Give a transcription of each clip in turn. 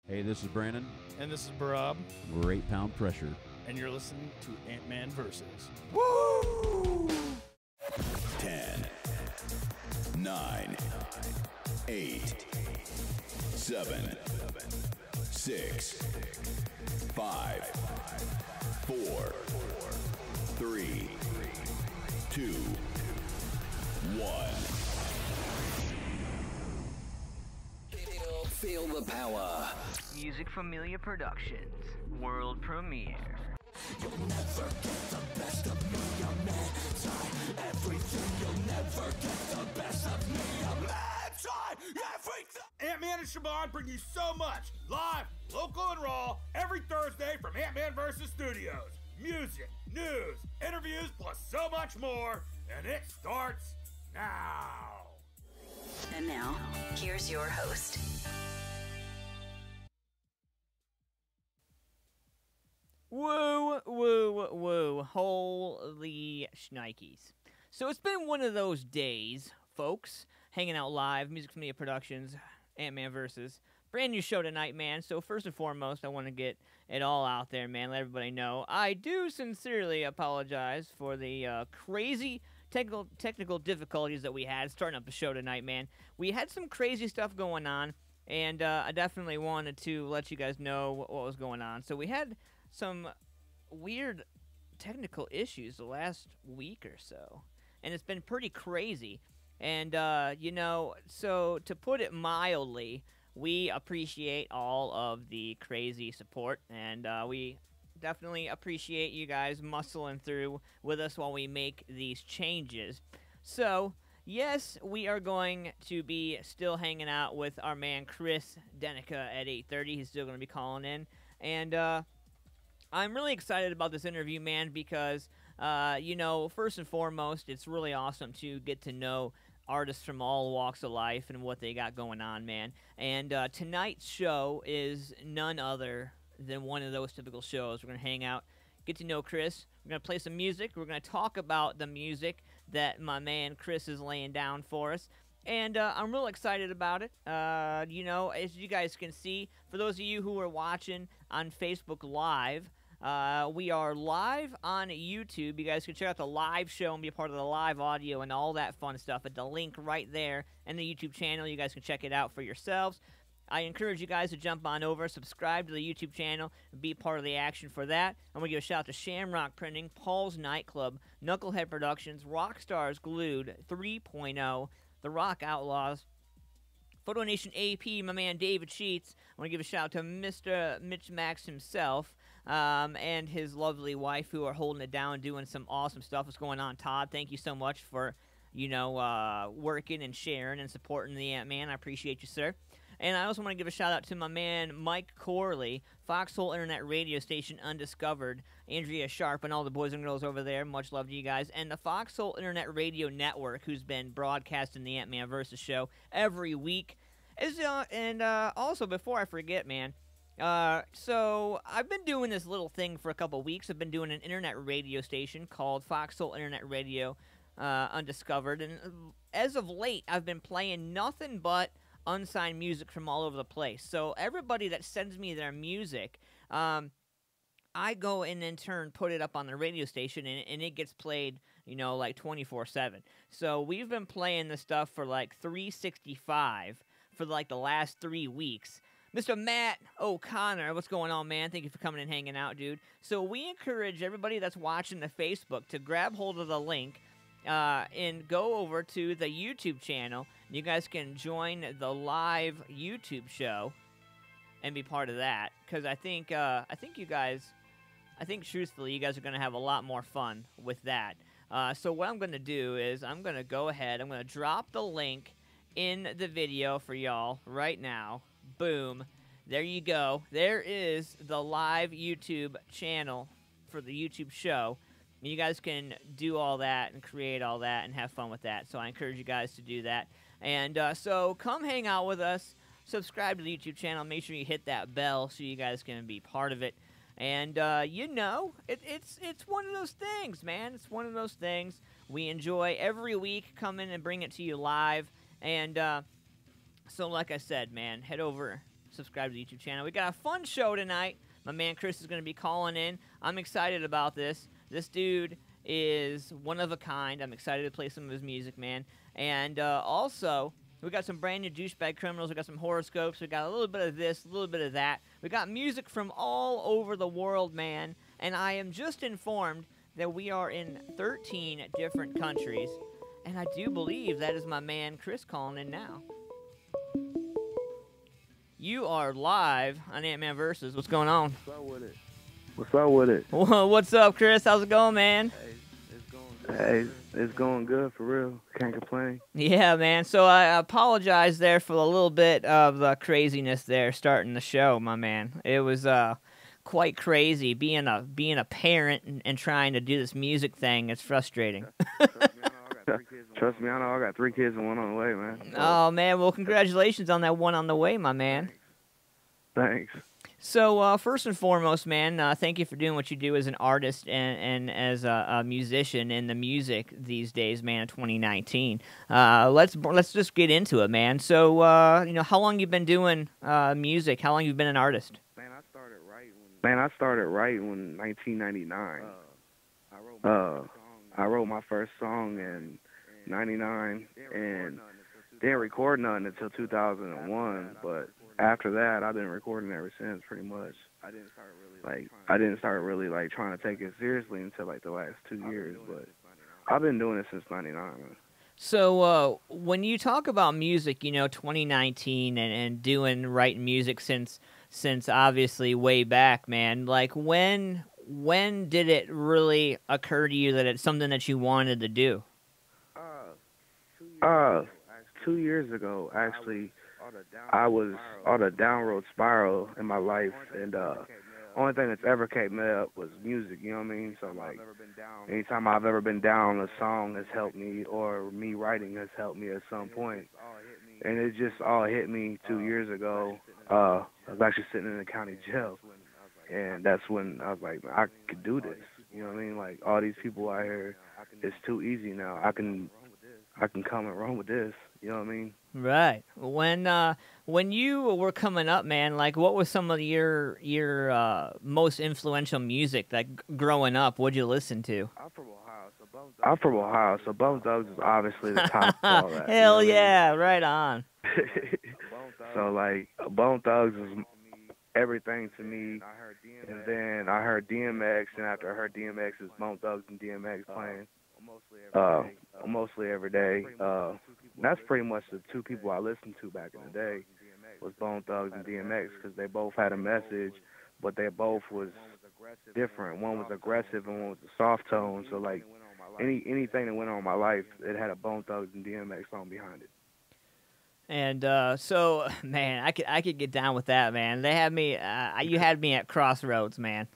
Hey, this is Brandon. And this is Barab. We're 8 Pound Pressure. And you're listening to Antman Versus. Woo! 10, 9, 8, 7, 6, 5, 4, 3, 2, 1. Feel the power. Music Familia Productions. World premiere. You'll never get the best of me. I'm anti-everything. You'll never get the best of me. I'm anti-everything. Antman and Siobhan bring you so much live, local, and raw every Thursday from MFP Studios. Music, news, interviews, plus so much more. And it starts now. And now, here's your host. Woo, woo, woo. Holy shnikes. So it's been one of those days, folks. Hanging out live, Music Familia Productions, Antman Versus. brand new show tonight, man. So first and foremost, I want to get it all out there, man. Let everybody know I do sincerely apologize for the crazy technical difficulties that we had starting up the show tonight, man. We had some crazy stuff going on, and I definitely wanted to let you guys know what was going on. So we had some weird technical issues the last week or so, and it's been pretty crazy. And, you know, so to put it mildly, we appreciate all of the crazy support, and we definitely appreciate you guys muscling through with us while we make these changes. So, yes, we are going to be still hanging out with our man Chris Deneca at 8:30. He's still going to be calling in, and I'm really excited about this interview, man, because, you know, first and foremost, it's really awesome to get to know artists from all walks of life and what they got going on, man. And tonight's show is none other than one of those typical shows. We're going to hang out, get to know Chris. We're going to play some music. We're going to talk about the music that my man Chris is laying down for us. And I'm real excited about it. You know, as you guys can see, for those of you who are watching on Facebook Live, we are live on YouTube. You guys can check out the live show and be a part of the live audio and all that fun stuff at the link right there in the YouTube channel. You guys can check it out for yourselves. I encourage you guys to jump on over, subscribe to the YouTube channel, and be part of the action for that. I'm going to give a shout out to Shamrock Printing, Paul's Nightclub, Knucklehead Productions, Rockstars Glued 3.0, The Rock Outlaws, PhotoNationAP, my man David Sheets. I want to give a shout out to Mr. Mitch Max himself, and his lovely wife, who are holding it down, doing some awesome stuff. What's going on, Todd? Thank you so much for, you know, working and sharing and supporting the Antman. I appreciate you, sir. And I also want to give a shout out to my man Mike Corley, Foxhole Internet Radio Station Undiscovered, Andrea Sharp, and all the boys and girls over there. Much love to you guys. And the Foxhole Internet Radio Network, who's been broadcasting the Antman Versus show every week. And also, before I forget, man, so I've been doing this little thing for a couple weeks. I've been doing an internet radio station called Foxhole Internet Radio Undiscovered. And as of late, I've been playing nothing but unsigned music from all over the place. So everybody that sends me their music, I go and in turn put it up on the radio station, and it gets played, you know, like 24/7. So we've been playing this stuff for like 365 for like the last 3 weeks. Mr. Matt O'Connor, what's going on, man? Thank you for coming and hanging out, dude. So we encourage everybody that's watching the Facebook to grab hold of the link and go over to the YouTube channel. You guys can join the live YouTube show and be part of that, because I think truthfully, you guys are going to have a lot more fun with that. So what I'm going to do is I'm going to go ahead. I'm going to drop the link in the video for y'all right now. Boom. There you go. There is the live YouTube channel for the YouTube show. You guys can do all that and create all that and have fun with that. So I encourage you guys to do that. And so come hang out with us. Subscribe to the YouTube channel. Make sure you hit that bell so you guys can be part of it. And, you know, it's one of those things, man. It's one of those things we enjoy every week. Come in and bring it to you live. And so like I said, man, head over, subscribe to the YouTube channel. We got a fun show tonight. My man Chris is going to be calling in. I'm excited about this. This dude is one of a kind. I'm excited to play some of his music, man. And also, we got some brand new Douche Bag Criminals. We got some Horscopes. We got a little bit of this, a little bit of that. We got music from all over the world, man. And I am just informed that we are in 13 different countries. And I do believe that is my man Chris calling in now. You are live on Antman Versus. What's going on? What's up with it? What's up with it? What's up, Chris? How's it going, man? Hey, it's going good. Hey, it's going good for real. Can't complain. Yeah, man. So I apologize there for a little bit of the craziness there starting the show, my man. It was quite crazy being a parent and trying to do this music thing. It's frustrating. Trust me, I know I got 3 kids and 1 on the way, man. Oh, man. Well, congratulations on that 1 on the way, my man. Thanks. So first and foremost, man, thank you for doing what you do as an artist and as a musician in the music these days, man. In 2019, let's just get into it, man. So how long you been doing music? How long you've been an artist? Man, I started writing in 1999. I wrote my first song in '99 and didn't record none until 2001. But after that, I've been recording ever since, pretty much. I didn't start really like trying to take it seriously until like the last 2 years. But I've been doing it since '99. So when you talk about music, 2019 and writing music since obviously way back, man. Like when did it really occur to you that it's something that you wanted to do? 2 years ago, actually. I was on a downward spiral in my life, and only thing that's ever kept me up was music, you know what I mean? So, like, anytime I've ever been down, a song has helped me, or me writing has helped me at some point. And it just all hit me 2 years ago. I was actually sitting in the county jail, and that's when I was like, I could do this, you know what I mean? Like, all these people out here, it's too easy now. I can come and run with this, you know what I mean? Right. When you were coming up, man, like what was some of your most influential music? Like growing up, what'd you listen to? I'm from Ohio, so Bone Thugs is obviously the top of all that. Hell you know yeah, right on. So like Bone Thugs is everything to me, and then I heard DMX, and after I heard DMX, it's Bone Thugs and DMX playing mostly every day. That's pretty much the two people I listened to back in the day was Bone Thugs and DMX, because they both had a message, but they both was different. One was aggressive and one was a soft tone. So like anything that went on in my life, it had a Bone Thugs and DMX song behind it. And so, man, I could get down with that, man. They had me. You had me at crossroads, man.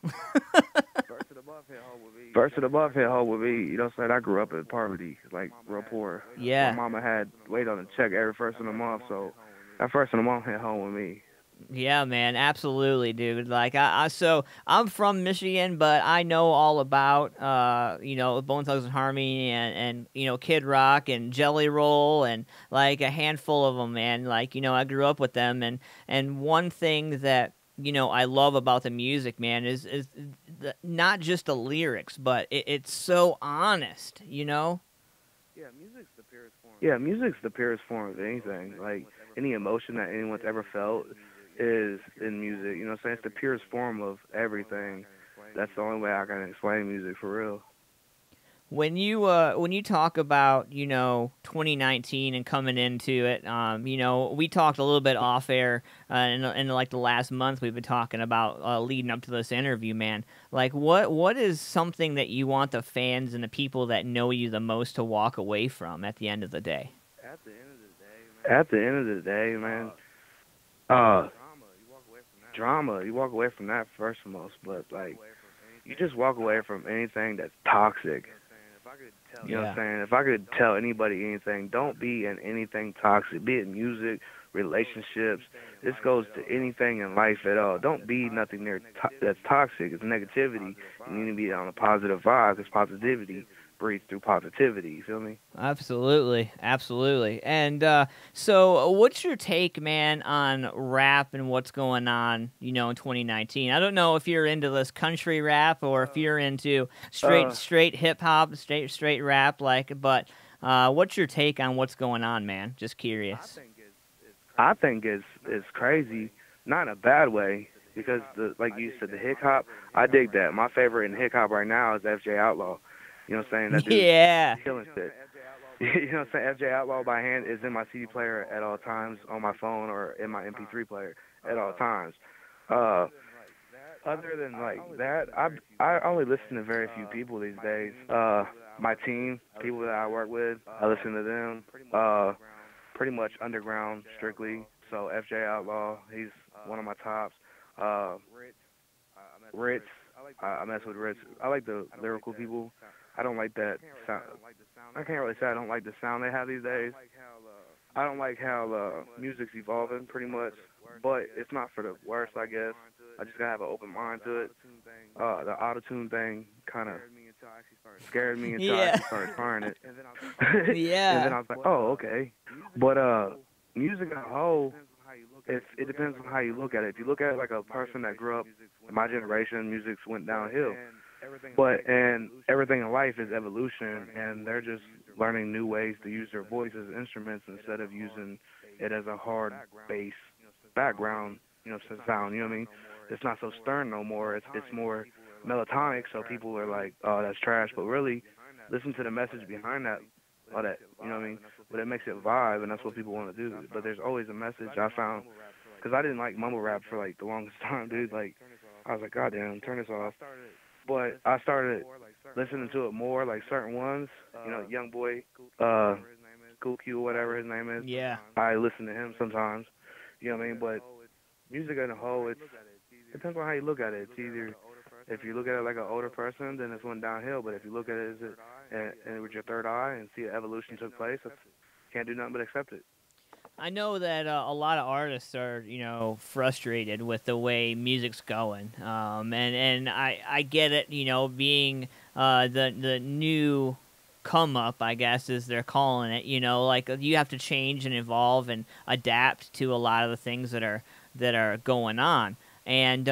First of the above hit home with me. You know what I'm saying? I grew up in poverty, like real poor. Yeah. My mama had wait on a check every first of the month, so that first of the month hit home with me. Yeah, man, absolutely, dude. Like so I'm from Michigan, but I know all about Bone Thugs and Harmony and Kid Rock and Jelly Roll and like a handful of them, man. Like I grew up with them, and one thing that I love about the music, man, is not just the lyrics, but it's so honest, Yeah, music's the purest form of anything. Like any emotion that anyone's ever felt is in music. You know what I'm saying? It's the purest form of everything. That's the only way I can explain music for real. When you talk about 2019 and coming into it, we talked a little bit off air in like the last month. We've been talking about leading up to this interview, man. Like what is something that you want the fans and the people that know you the most to walk away from at the end of the day? At the end of the day, man, drama. You walk away from that first and most, but like you just walk away from anything that's toxic. You know what I'm saying? If I could tell anybody anything, don't be in anything toxic, be it music, relationships. This goes to anything in life at all. Don't be nothing there that's toxic. It's negativity. You need to be on a positive vibe, because positivity breeds through positivity. You feel me? Absolutely. And so what's your take, man, on rap and what's going on, in 2019? I don't know if you're into this country rap or if you're into straight hip-hop, straight rap, but what's your take on what's going on, man? Just curious. I think it's crazy, not in a bad way, because, like you said, the hip-hop, I dig that. My favorite in hip-hop right now is FJ Outlaw. You know what I'm saying? That dude's killing shit. You know what I'm saying? FJ Outlaw by hand is in my CD player at all times, on my phone or in my MP3 player at all times. Other than like that, I only listen to very few people these days. My team, people that I work with, I listen to them. Pretty much underground strictly. So FJ Outlaw, he's one of my tops. Ritz, I mess with Ritz. I like the lyrical people. I don't like that sound. I can't really say I don't like the sound they have these days. I don't like how music's evolving, pretty much. But it's not for the worst, I guess. I just gotta have an open mind to it. The auto-tune thing kind of scared me until I actually started trying it. Yeah. And then I was like, oh, okay. But music as a whole, it depends on how you look at it. If you look at it like a person that grew up in my generation, music went downhill. And everything in life is evolution, and they're just learning new ways to use their voice as instruments instead of using it as a hard bass background, sound. You know what I mean? It's not so stern no more. It's more melodic. So people are like, oh, that's trash. But really, listen to the message behind that. All that, you know what I mean? But it makes it vibe, and that's what people want to do. But there's always a message I found, because I didn't like mumble rap for like the longest time, dude. Like, I was like, goddamn, turn this off. But I started listening to it more, like certain ones, Young Boy, Cool Q, whatever his name is. Yeah. I listen to him sometimes, you know what I mean? But music as a whole, it depends on how you look at it. It's either, if you look at it like an older person, then it's went downhill. But if you look at it and with your third eye and see the evolution took place, can't do nothing but accept it. I know that a lot of artists are, frustrated with the way music's going, and I get it, being the new come up, I guess, as they're calling it. Like you have to change and evolve and adapt to a lot of the things that are going on. And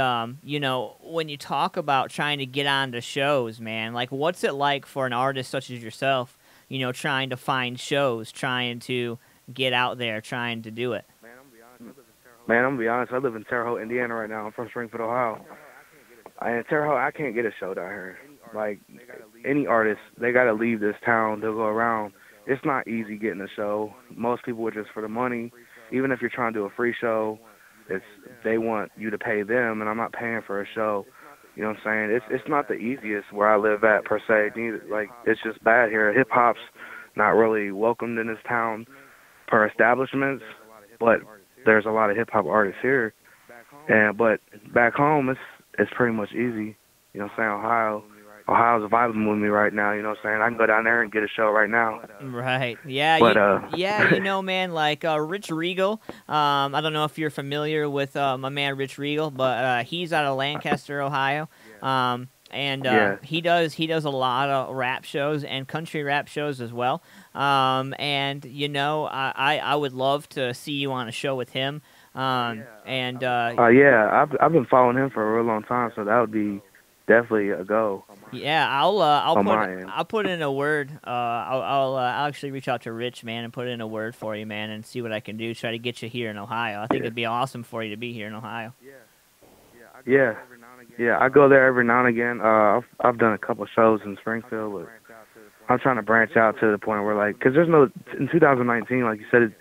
when you talk about trying to get onto shows, man, like what's it like for an artist such as yourself, trying to find shows, trying to get out there, trying to do it? Man, I'm gonna be honest. I live in Terre Haute, Indiana right now. I'm from Springfield, Ohio. In Terre Haute, I can't get a show down here. Like any artist, they gotta leave this town to go around. It's not easy getting a show. Most people are just for the money. Even if you're trying to do a free show, they want you to pay them, and I'm not paying for a show. You know what I'm saying? It's not the easiest where I live at per se. Like it's just bad here. Hip hop's not really welcomed in this town per establishments, but there's a lot of hip hop artists here. But back home, it's pretty much easy. You know what I'm saying? Ohio's vibing with me right now. You know what I'm saying? I can go down there and get a show right now. Right. Yeah. But, man, like Rich Regal. I don't know if you're familiar with my man Rich Regal, but he's out of Lancaster, Ohio. He does a lot of rap shows and country rap shows as well. I would love to see you on a show with him. I've been following him for a real long time, so that would be definitely a go. Yeah, I'll put in a word. I'll actually reach out to Rich, man, and put in a word for you, man, and see what I can do. Try to get you here in Ohio. I think it'd be awesome for you to be here in Ohio. Yeah, I go there every now and again. I've done a couple shows in Springfield, but I'm trying to branch out to the point where, like, because in 2019, like you said,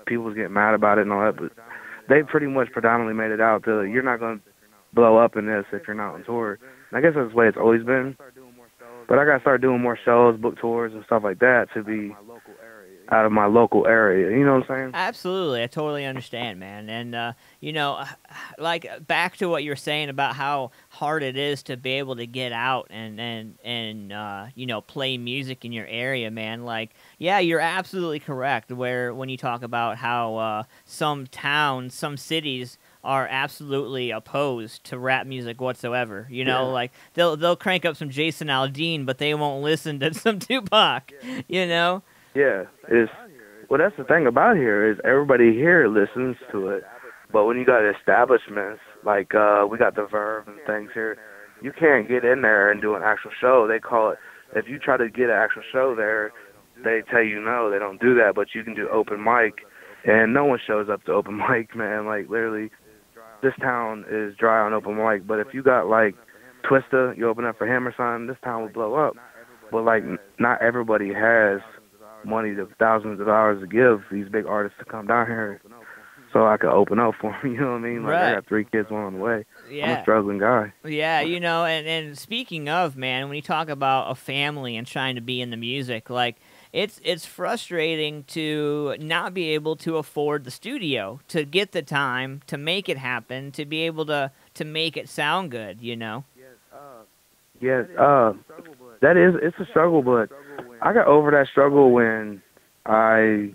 people was getting mad about it and all that, but they pretty much predominantly made it out to you're not going to blow up in this if you're not on tour. And I guess that's the way it's always been. But I got to start doing more shows, book tours, and stuff like that to be out of my local area. You know what I'm saying? Absolutely. I totally understand, man. And, like, back to what you were saying about how hard it is to be able to get out and play music in your area, man. Like, yeah, you're absolutely correct when you talk about how some towns, some cities are absolutely opposed to rap music whatsoever. Like they'll crank up some Jason Aldean, but they won't listen to some Tupac. Yeah, well, that's the thing about here is everybody here listens to it, but when you got establishments like we got the Verve and things here, you can't get in there and do an actual show. They call it, if you try to get an actual show there, they tell you no, they don't do that, but you can do open mic, and no one shows up to open mic, man. Like literally, this town is dry on open mic, but if you got like Twista, you open up for him or something, this town will blow up. But like, not everybody has money to thousands of dollars to give these big artists to come down here so I could open up for them, you know what I mean? Like, I got 3 kids, one on the way. Yeah. I'm a struggling guy. Yeah, and speaking of, man, when you talk about a family and trying to be in the music, like, it's frustrating to not be able to afford the studio, to get the time, to make it happen, to be able to make it sound good, Yes, it's a struggle, but I got over that struggle when I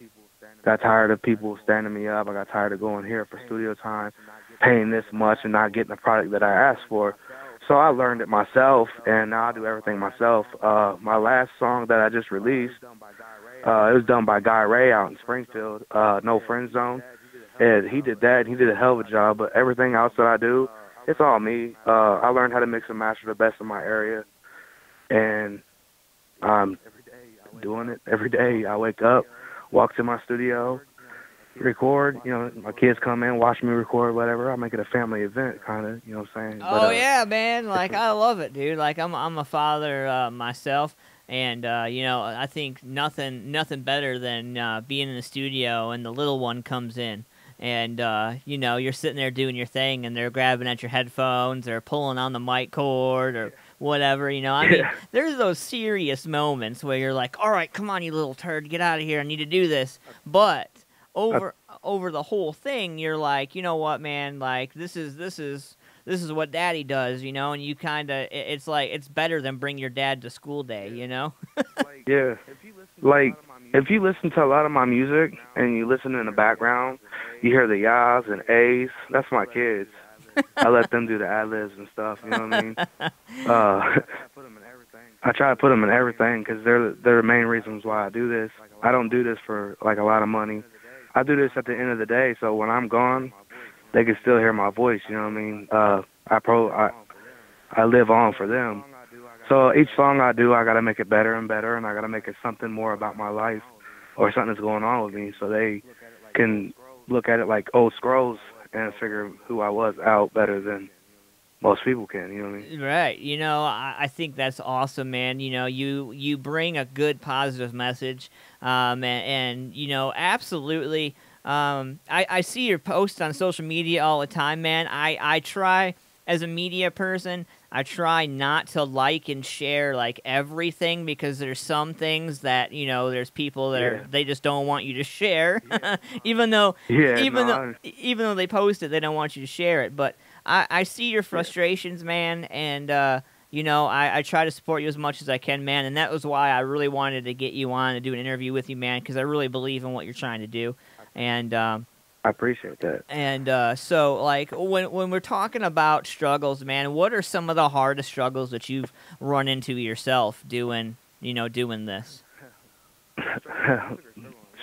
got tired of people standing me up. I got tired of going here for studio time. paying this much and not getting the product that I asked for. So I learned it myself, and now I do everything myself. My last song that I just released, it was done by Guy Ray out in Springfield, No Friend Zone. And he did that, and he did a hell of a job. But everything else that I do, it's all me. I learned how to mix and master the best of my area, and I'm doing it every day. I wake up, walk to my studio, record. You know, my kids come in, watch me record, whatever. I make it a family event, kind of. You know what I'm saying? Oh yeah, man. Like I love it, dude. Like I'm a father myself, and you know, I think nothing better than being in the studio and the little one comes in. And, you know, you're sitting there doing your thing, and they're grabbing at your headphones or pulling on the mic cord or whatever, you know. I mean, there's those serious moments where you're like, all right, come on, you little turd, get out of here. I need to do this. But over the whole thing, you're like, you know what, man, like, this is what daddy does, you know, and you kind of, it's like, it's better than bring your dad to school day, you know? Yeah. Like, if you listen to a lot of my music and you listen in the background, you hear the yahs and A's. That's my kids. I let them do the ad-libs and stuff, you know what I mean? I try to put them in everything because they're the main reasons why I do this. I don't do this for, like, a lot of money. I do this at the end of the day, so when I'm gone, they can still hear my voice, you know what I mean? I live on for them. So each song I do, I got to make it better and better, and I got to make it something more about my life or something that's going on with me so they can look at it like old scrolls and figure who I was out better than most people can, you know what I mean? Right. You know, I think that's awesome, man. You know, you bring a good, positive message, and you know, absolutely. I see your posts on social media all the time, man. I try, as a media person, I try not to like and share like everything because there's some things that, you know, there's people that they just don't want you to share, even though they post it, they don't want you to share it. But I see your frustrations, man, and you know, I try to support you as much as I can, man, and that was why I really wanted to get you on to do an interview with you, man, because I really believe in what you're trying to do, and I appreciate that. And so, like, when we're talking about struggles, man, what are some of the hardest struggles that you've run into yourself doing this?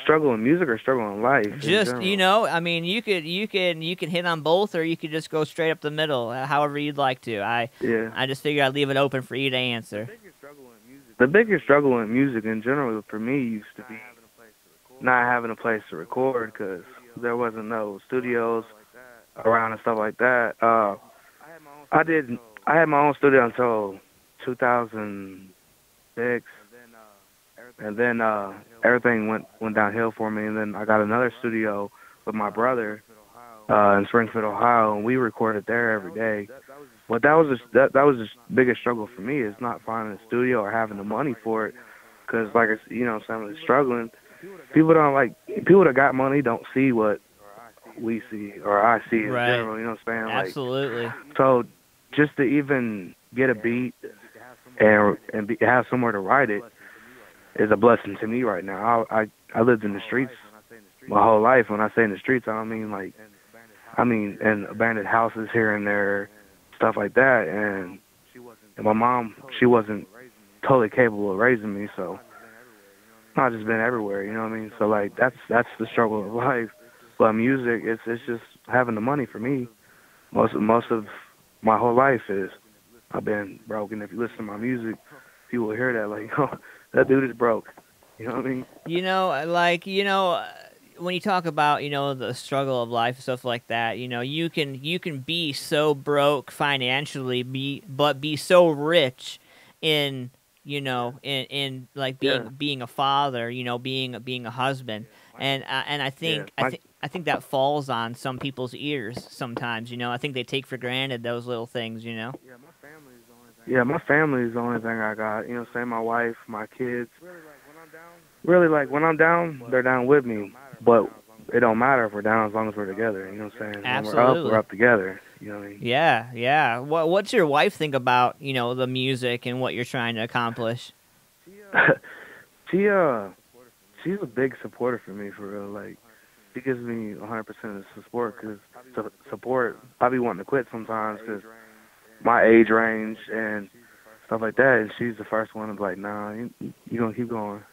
Struggle in music or struggle in life? Just, you know, I mean, you can hit on both, or you could just go straight up the middle, however you'd like to. I just figured I'd leave it open for you to answer. The biggest struggle in music in general for me used to be not having a place to record because there wasn't no studios around and stuff like that. I had my own studio until 2006, and then everything went downhill for me. And then I got another studio with my brother in Springfield, Ohio, and we recorded there every day. But that was the biggest struggle for me, is not finding a studio or having the money for it. Because, like, you know, I'm struggling. People that got money don't see what we see or I see in general, you know what I'm saying? Absolutely. Like, so just to even get a beat and have somewhere to write it is a blessing to me right now. I lived in the streets my whole life. When I say in the streets, I mean in abandoned houses here and there, stuff like that. And my mom, she wasn't totally capable of raising me, so I've just been everywhere, you know what I mean? So, like, that's the struggle of life. But music, it's just having the money for me. Most of my whole life is I've been broke, and if you listen to my music, people will hear that, like, oh, that dude is broke. You know what I mean? You know, like, you know, when you talk about, you know, the struggle of life and stuff like that, you know, you can be so broke financially, but be so rich in, you know, in like being a father, you know, being a husband, and I think I think that falls on some people's ears sometimes. You know, I think they take for granted those little things. You know. Yeah, my family is the only thing I got. You know, say my wife, my kids. Really, like, when I'm down, they're down with me. But it don't matter if we're down as long as we're together. You know what I'm saying? Absolutely. When we're up together. You know what I mean? Yeah, yeah. What's your wife think about, you know, the music and what you're trying to accomplish? She's a big supporter for me, for real. Like, she gives me 100% of support, support. I be wanting to quit sometimes because my age range and stuff like that, and she's the first one to be like, nah, you gonna keep going.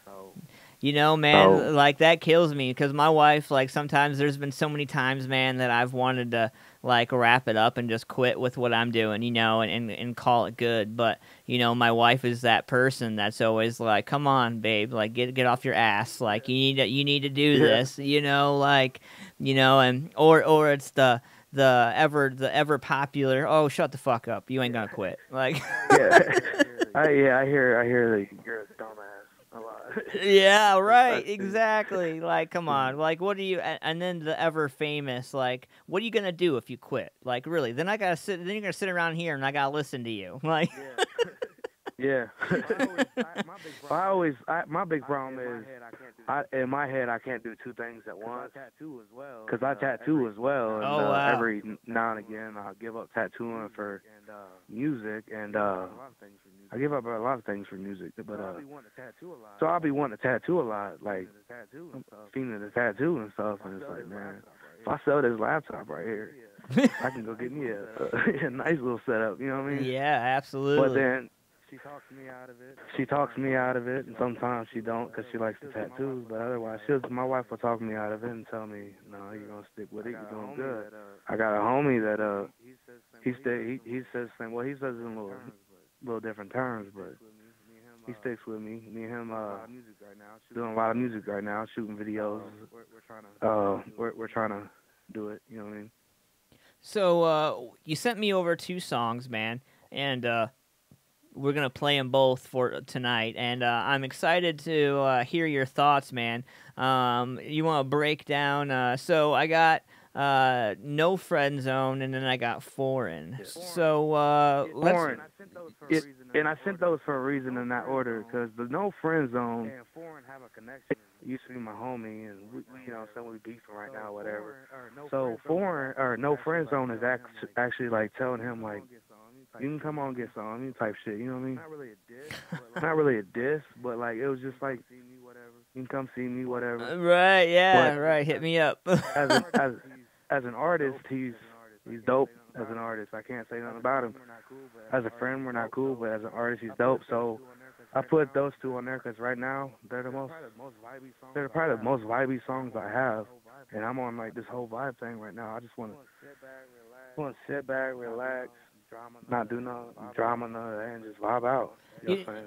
You know, man, like, that kills me because my wife, like, sometimes there's been so many times, man, that I've wanted to, like, wrap it up and just quit with what I'm doing, you know, and call it good. But, you know, my wife is that person that's always like, come on, babe, like, get off your ass. Like, you need to do this, you know, like, you know, and, or it's the ever popular, oh, shut the fuck up, you ain't gonna quit. Like, I hear like, you're a dumbass. Yeah, right, exactly. Like, come on, like, what are you? And then the ever famous, like, what are you gonna do if you quit? Like, really? Then you're gonna sit around here and I gotta listen to you. Like, yeah. My big problem is, in my head, I can't do two things at once. Cause I tattoo as well, and wow. every now and again I'll give up tattooing for music, and I give up a lot of things for music, but so I'll be wanting to tattoo a lot, like feeling the tattoo and stuff, and it's like, man, if I sell this laptop right here, I can go get me a nice little setup, you know what I mean? Yeah, absolutely. But then she talks me out of it, and sometimes she don't because she likes the tattoos, but otherwise, my wife will talk me out of it and tell me, no, you're gonna stick with it, you're doing good. I got a homie that he says it in a little different terms, but he sticks with me. Me and him doing a lot of music right now, shooting videos. We're trying to do it, you know what I mean? So you sent me over 2 songs, man, and we're gonna play them both for tonight, and I'm excited to hear your thoughts, man. You want to break down? So I got No Friend Zone, and then I got Foreign. So Foreign. And I sent those for a reason in that order, because the No Friend Zone used to be my homie, and we you know, so we beefing right now, whatever. So Foreign or No Friend Zone is actually like telling him like, you can come on and get some type shit, you know what I mean? Not really a diss, but like it was just like, you can come see me, whatever. Right, yeah, but right. Hit me up. as an artist, he's dope. As an artist, I can't say nothing about him. As a friend, we're not cool, but as an artist, he's dope. So I put those 2 on there because right now they're probably the most vibey songs I have, and I'm on like this whole vibe thing right now. I just want to sit back, relax, not do no drama, none of that, and just vibe out.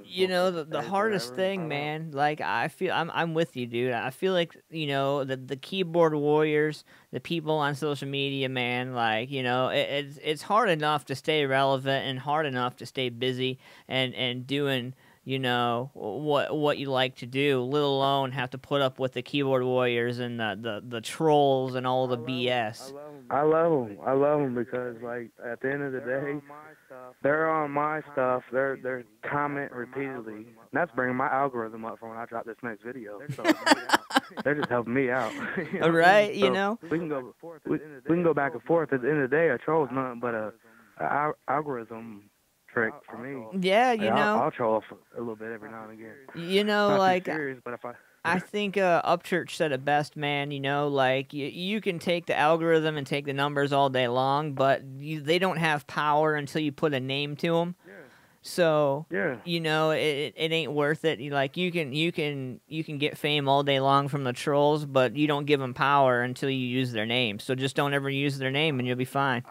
You know, the hardest thing, man, like, I feel, I'm with you, dude. I feel like, you know, the keyboard warriors, the people on social media, man, like, you know, it's hard enough to stay relevant and hard enough to stay busy and doing, you know, what you like to do, let alone have to put up with the keyboard warriors and the trolls and all the BS. I love them because, like, at the end of the day, they're on my stuff. They're comment repeatedly. And that's bringing my algorithm up for when I drop this next video. So they're just helping me out. You know? Right, so you know. We can go back and forth. At the end of the day, a troll's nothing but a algorithm trick for me. Yeah, you know. I'll troll a little bit every now and again. You know, Not like, too serious, but if I think Upchurch said it best, man. You know, like, you can take the algorithm and take the numbers all day long, but they don't have power until you put a name to them. Yeah. So, yeah. You know, it ain't worth it. Like, you can get fame all day long from the trolls, but you don't give them power until you use their name. So just don't ever use their name, and you'll be fine.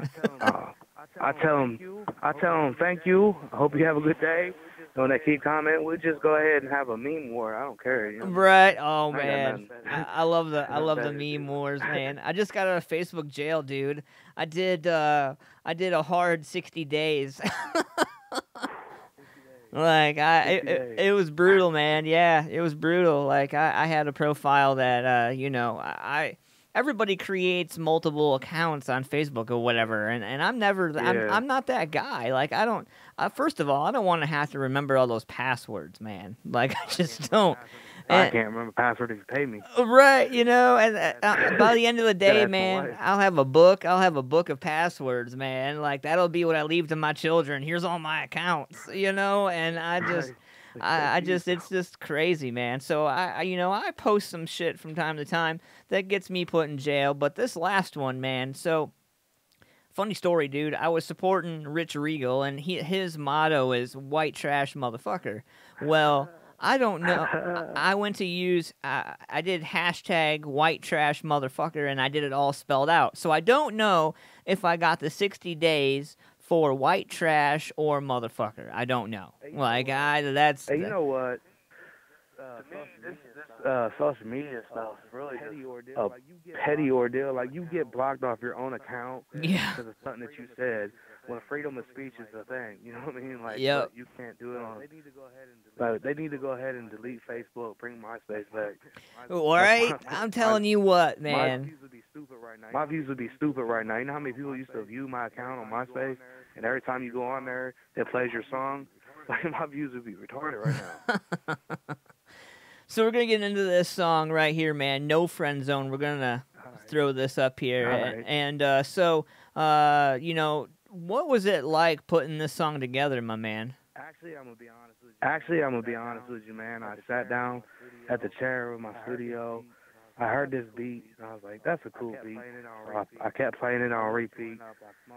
I tell them thank you. I hope you have a good day. When they keep commenting, we just go ahead and have a meme war. I don't care. You know? Right? Oh man, I love the meme wars, man. I just got out of Facebook jail, dude. I did a hard 60 days. Like, it was brutal, man. Yeah, it was brutal. Like, I had a profile that you know, everybody creates multiple accounts on Facebook or whatever, and I'm never, I'm not that guy. Like, I don't. First of all, I don't want to have to remember all those passwords, man. Like, I just don't. I can't remember password if you pay me. Right, you know, and by the end of the day, man, I'll have a book of passwords, man. Like, that'll be what I leave to my children. Here's all my accounts, you know, and it's just crazy, man. So I post some shit from time to time that gets me put in jail. But this last one, man. So funny story, dude. I was supporting Rich Regal, and his motto is "White Trash Motherfucker." Well, I don't know. I went to use, I did hashtag white trash motherfucker, and I did it all spelled out. So I don't know if I got the 60 days for white trash or motherfucker. I don't know. Like, that's... Hey, you know what? Social media stuff is really a petty ordeal. Like, you get blocked off your own account because of something that you said. When freedom of speech is a thing, you know what I mean? Like, but you can't do it on. They need to go ahead and delete Facebook, bring MySpace back. All right, I'm telling you what, man. My views would be stupid right now. My views would be stupid right now. You know how many people used to view my account on MySpace, and every time you go on there, it plays your song. Like, my views would be retarded right now. So we're gonna get into this song right here, man. No Friend Zone. We're gonna throw this up here, right. and so you know. What was it like putting this song together, my man? Actually, I'm gonna be honest with you, man. I sat down at the chair of my studio. I heard this beat, and I was like, "That's a cool beat." So I kept playing it on repeat.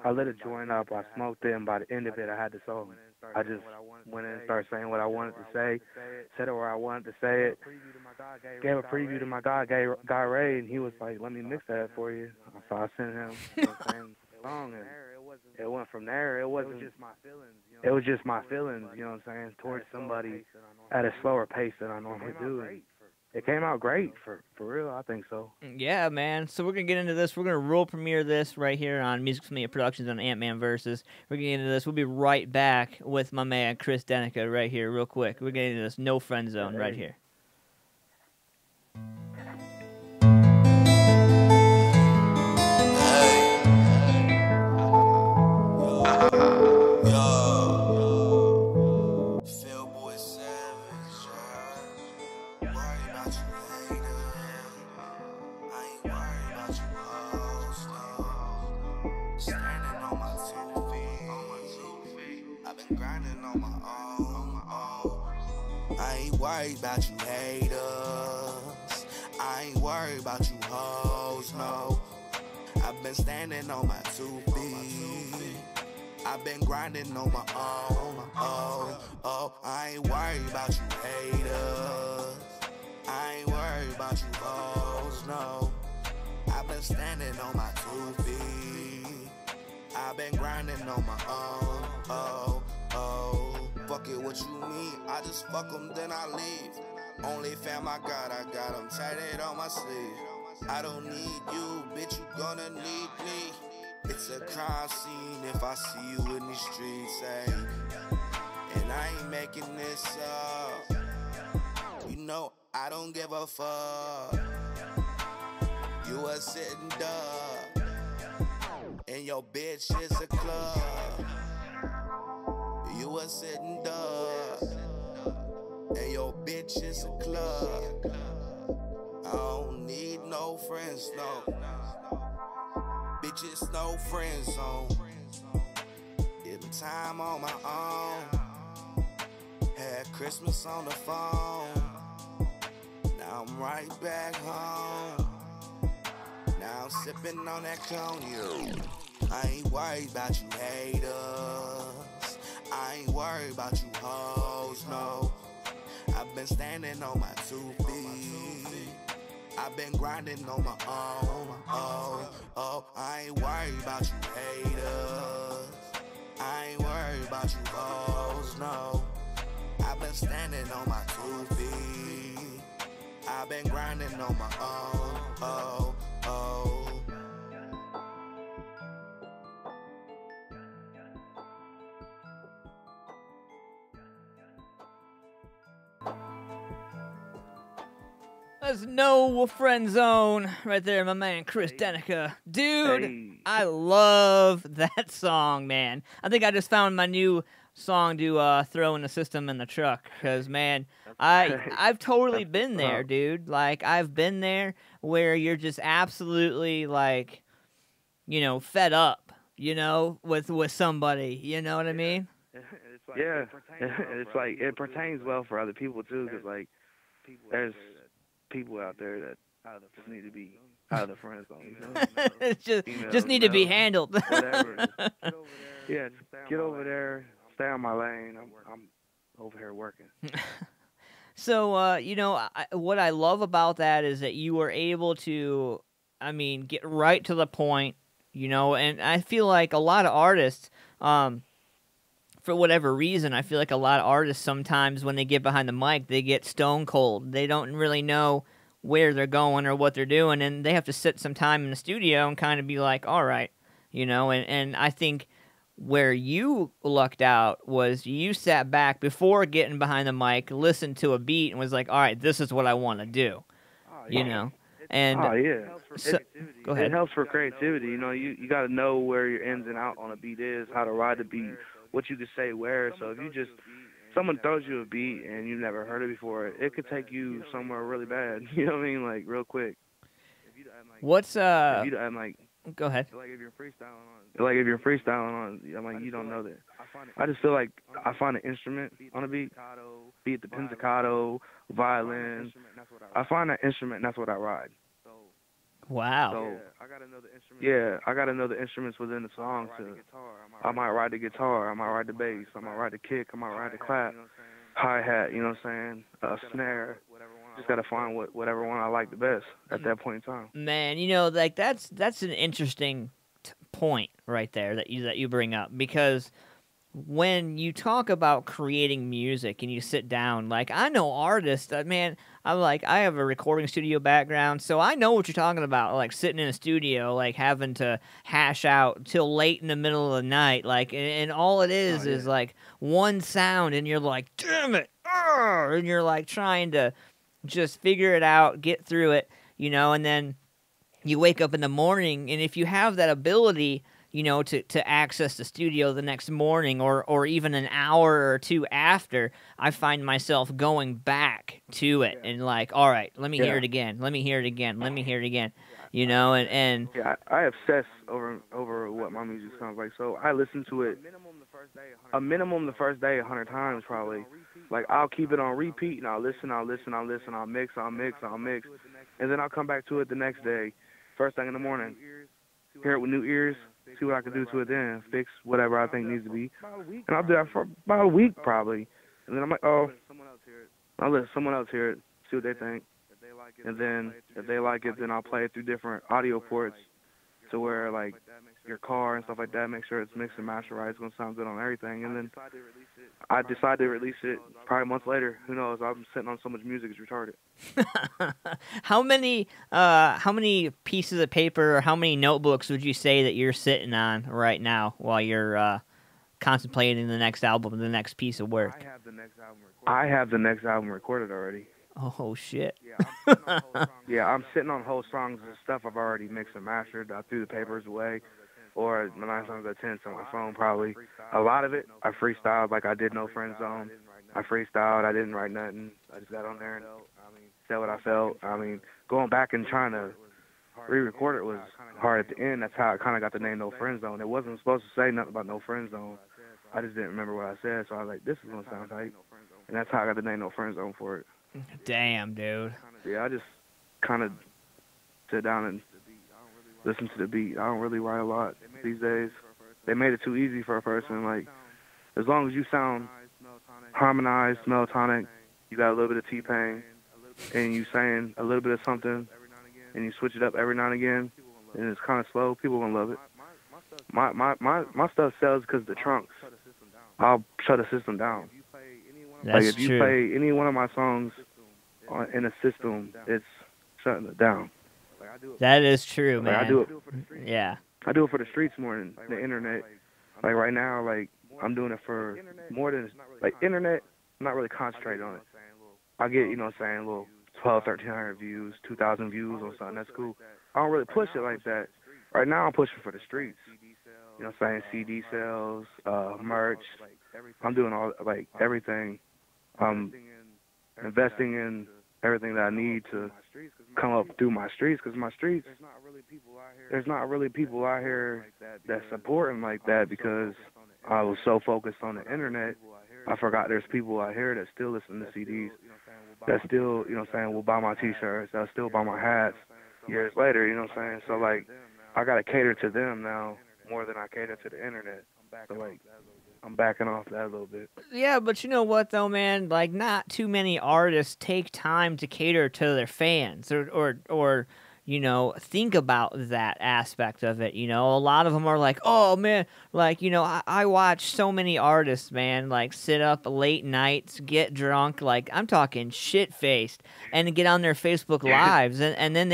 I lit a joint up. I smoked it, and by the end of it, I had the song. I just went in and started saying what I wanted to say, said it where I wanted to say it. Gave a preview to my guy Ray, and he was like, "Let me mix that for you." So I sent him the same song, and it went from there. It was just my feelings, you know what I'm saying, towards somebody at a slower pace than I normally do. And it came out great, for real, I think so. Yeah, man. So we're going to get into this. We're going to world premiere this right here on Familia Productions on Antman Versus. We're getting into this. We'll be right back with my man Chris Deneca right here real quick. We're getting into this No Friend Zone right here. I ain't worried about you haters. I ain't worried about you hoes, no. I've been standing on my 2 feet. I've been grinding on my own, I ain't worried about you haters. I ain't worried about you hoes, no. I've been standing on my 2 feet. I've been grinding on my own, Fuck it, what you mean? I just fuck them, then I leave. Only fam I got them tatted on my sleeve. I don't need you, bitch, you gonna need me. It's a crime scene if I see you in the streets, ayy. And I ain't making this up. You know I don't give a fuck. You a sitting duck, and your bitch is a club. You a sitting duck, and your bitch is a club. I don't need no friends, no. Bitches, no friend zone. Getting time on my own. Had Christmas on the phone. Now I'm right back home. Now I'm sipping on that cognac. I ain't worried about you haters. I ain't worried about you hoes, no. I've been standing on my 2 feet. I've been grinding on my own, I ain't worried about you haters. I ain't worried about you hoes, no. I've been standing on my 2 feet. I've been grinding on my own, That's No Friend Zone right there, my man Chris Deneca. Dude, I love that song, man. I think I just found my new song to throw in the system in the truck. Because, man, I've totally been there, dude. Like, I've been there where you're just absolutely, like, you know, fed up, you know, with somebody. You know what I mean? It's Yeah, it's like it pertains well for other people too, because like there's people out there that just need to be out of the friend zone. You know? just need to be males, handled. whatever. Yeah, just get over there, stay on my lane. I'm over here working. So, what I love about that is that you were able to, get right to the point, and I feel like a lot of artists, for whatever reason, I feel like a lot of artists sometimes when they get behind the mic, they get stone cold. They don't really know where they're going or what they're doing, and they have to sit some time in the studio and kind of be like, all right, and I think where you lucked out was you sat back before getting behind the mic, listened to a beat, and was like, all right, this is what I want to do, And so, go ahead. It helps for creativity. You got to know where your ins and out on a beat is, how to ride the beat, what you can say where. So if someone throws you a beat and you've never heard it before, it could take you somewhere really bad. You know what I mean? Like real quick. What's Go ahead. Like if you're freestyling on, you don't know that. I just feel like I find an instrument on a beat, be it the pizzicato, violin. I find that instrument, and that's what I ride. Wow. So I gotta know the instruments within the song. I might ride the guitar, I might ride the bass, I might ride the kick, I might ride the clap, hi-hat. You know what I'm saying? Snare. Just gotta find whatever one I like the best at that point in time. Man, like that's an interesting point right there that you bring up, because when you talk about creating music and you sit down, like I know artists that, man, I have a recording studio background, so I know what you're talking about, like sitting in a studio, like having to hash out till late in the middle of the night, like, and all it is like one sound, and you're like, damn it, and you're like trying to just figure it out, get through it, and then you wake up in the morning, and if you have that ability, to access the studio the next morning or even an hour or two after, I find myself going back to it and like, all right, let me hear it again, let me hear it again, let me hear it again, and yeah, I obsess over what my music sounds like, so I listen to it a minimum the first day 100 times probably. Like I'll keep it on repeat and I'll listen, I'll mix, and then I'll come back to it the next day, first thing in the morning, hear it with new ears, see what I can do to it then, fix whatever I think needs to be, and I'll do that for about a week probably, and then I'm like, oh, I'll let someone else hear it, see what they think, and then if they like it, then I'll play it through different audio ports to where like your car and stuff like that, make sure it's mixed and mastered right, it's going to sound good on everything, and then I decide to release it probably months later. Who knows? I'm sitting on so much music, it's retarded. How many pieces of paper or how many notebooks would you say that you're sitting on right now while you're contemplating the next album, the next piece of work? I have the next album recorded already. Oh, shit. Yeah, I'm sitting on whole songs and stuff I've already mixed and mastered. I threw the papers away, or 9 times out of 10 it's on my phone probably. A lot of it, I freestyled like I did No Friend Zone. I freestyled, I didn't write nothing. I just got on there and said what I felt. Going back and trying to re-record it was hard at the end. That's how I kind of got the name No Friend Zone. It wasn't supposed to say nothing about No Friend Zone. I just didn't remember what I said, so I was like, this is going to sound tight. And that's how I got the name No Friend Zone for it. Damn, dude. Yeah, I just kind of sit down and listen to the beat. I don't really write a lot these days. They made it too easy for a person. Like, as long as you sound harmonized, meltonic, you got a little bit of T-Pain, and you saying a little bit of something, and you switch it up every now and again, and it's kind of slow, people gonna love it. My stuff sells because the trunks. I'll shut a system down. That's like if you true. play any one of my songs in a system, it's shutting it down. That is true, man. Like I do it. Yeah. I do it for the streets more than the internet. Like right now, like I'm doing it for more than like internet. I'm not really concentrating on it. I get, you know what I'm saying, little 12, 1,300 views, 2,000 views on something. That's cool. I don't really push it like that. Right now, I'm pushing for the streets. You know what I'm saying? CD sales, merch. I'm doing all like everything. I'm investing in everything that I need to come up through my streets, because my streets, there's not really people out here that support him like that, because I was so focused on the internet I forgot there's people out here that still listen to CDs, that still, you know what I'm saying, will buy my T-shirts, that still buy my hats years later, you know what I'm saying? So, like, I got to cater to them now more than I cater to the internet. So, like, I'm backing off that a little bit. Yeah, but you know what though, man? Like, not too many artists take time to cater to their fans, or you know, think about that aspect of it. You know, a lot of them are like, oh man, like, you know, I watch so many artists, man, like sit up late nights, get drunk, like I'm talking shit faced, and get on their Facebook lives, and then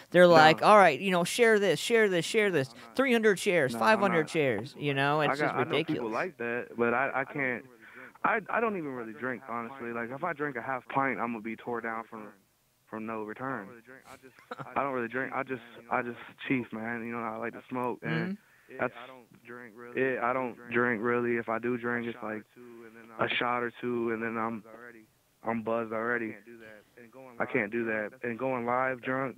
they're like, all right, you know, share this, 300 shares, 500 shares, you know, it's just ridiculous. I know people like that, but I can't. I don't even really drink, honestly. Like, if I drink a half pint, I'm gonna be tore down from no return. I don't really drink. I just chief, man. You know, I like to smoke, and that's it. I don't drink really. If I do drink, it's like a shot or two, and then I'm buzzed already. I can't do that. And going live drunk,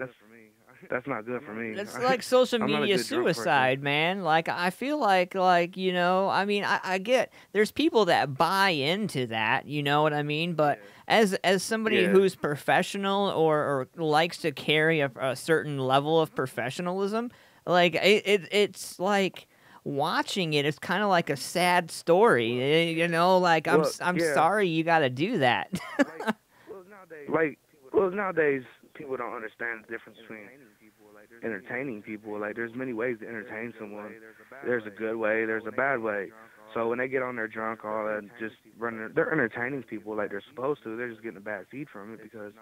that's not good for me. That's like social media suicide, man. Like, I feel like, you know, I mean, I get, there's people that buy into that, you know what I mean? But as somebody who's professional or likes to carry a certain level of professionalism, like, it's like, watching it is kind of like a sad story, you know, like, I'm sorry you got to do that. Well, nowadays, people don't understand the difference between entertaining people. Like, there's many ways to entertain someone. There's a good way, there's a bad way. So when they get on there drunk, all that, just running, they're entertaining people like they're supposed to. They're just getting a bad feed from it because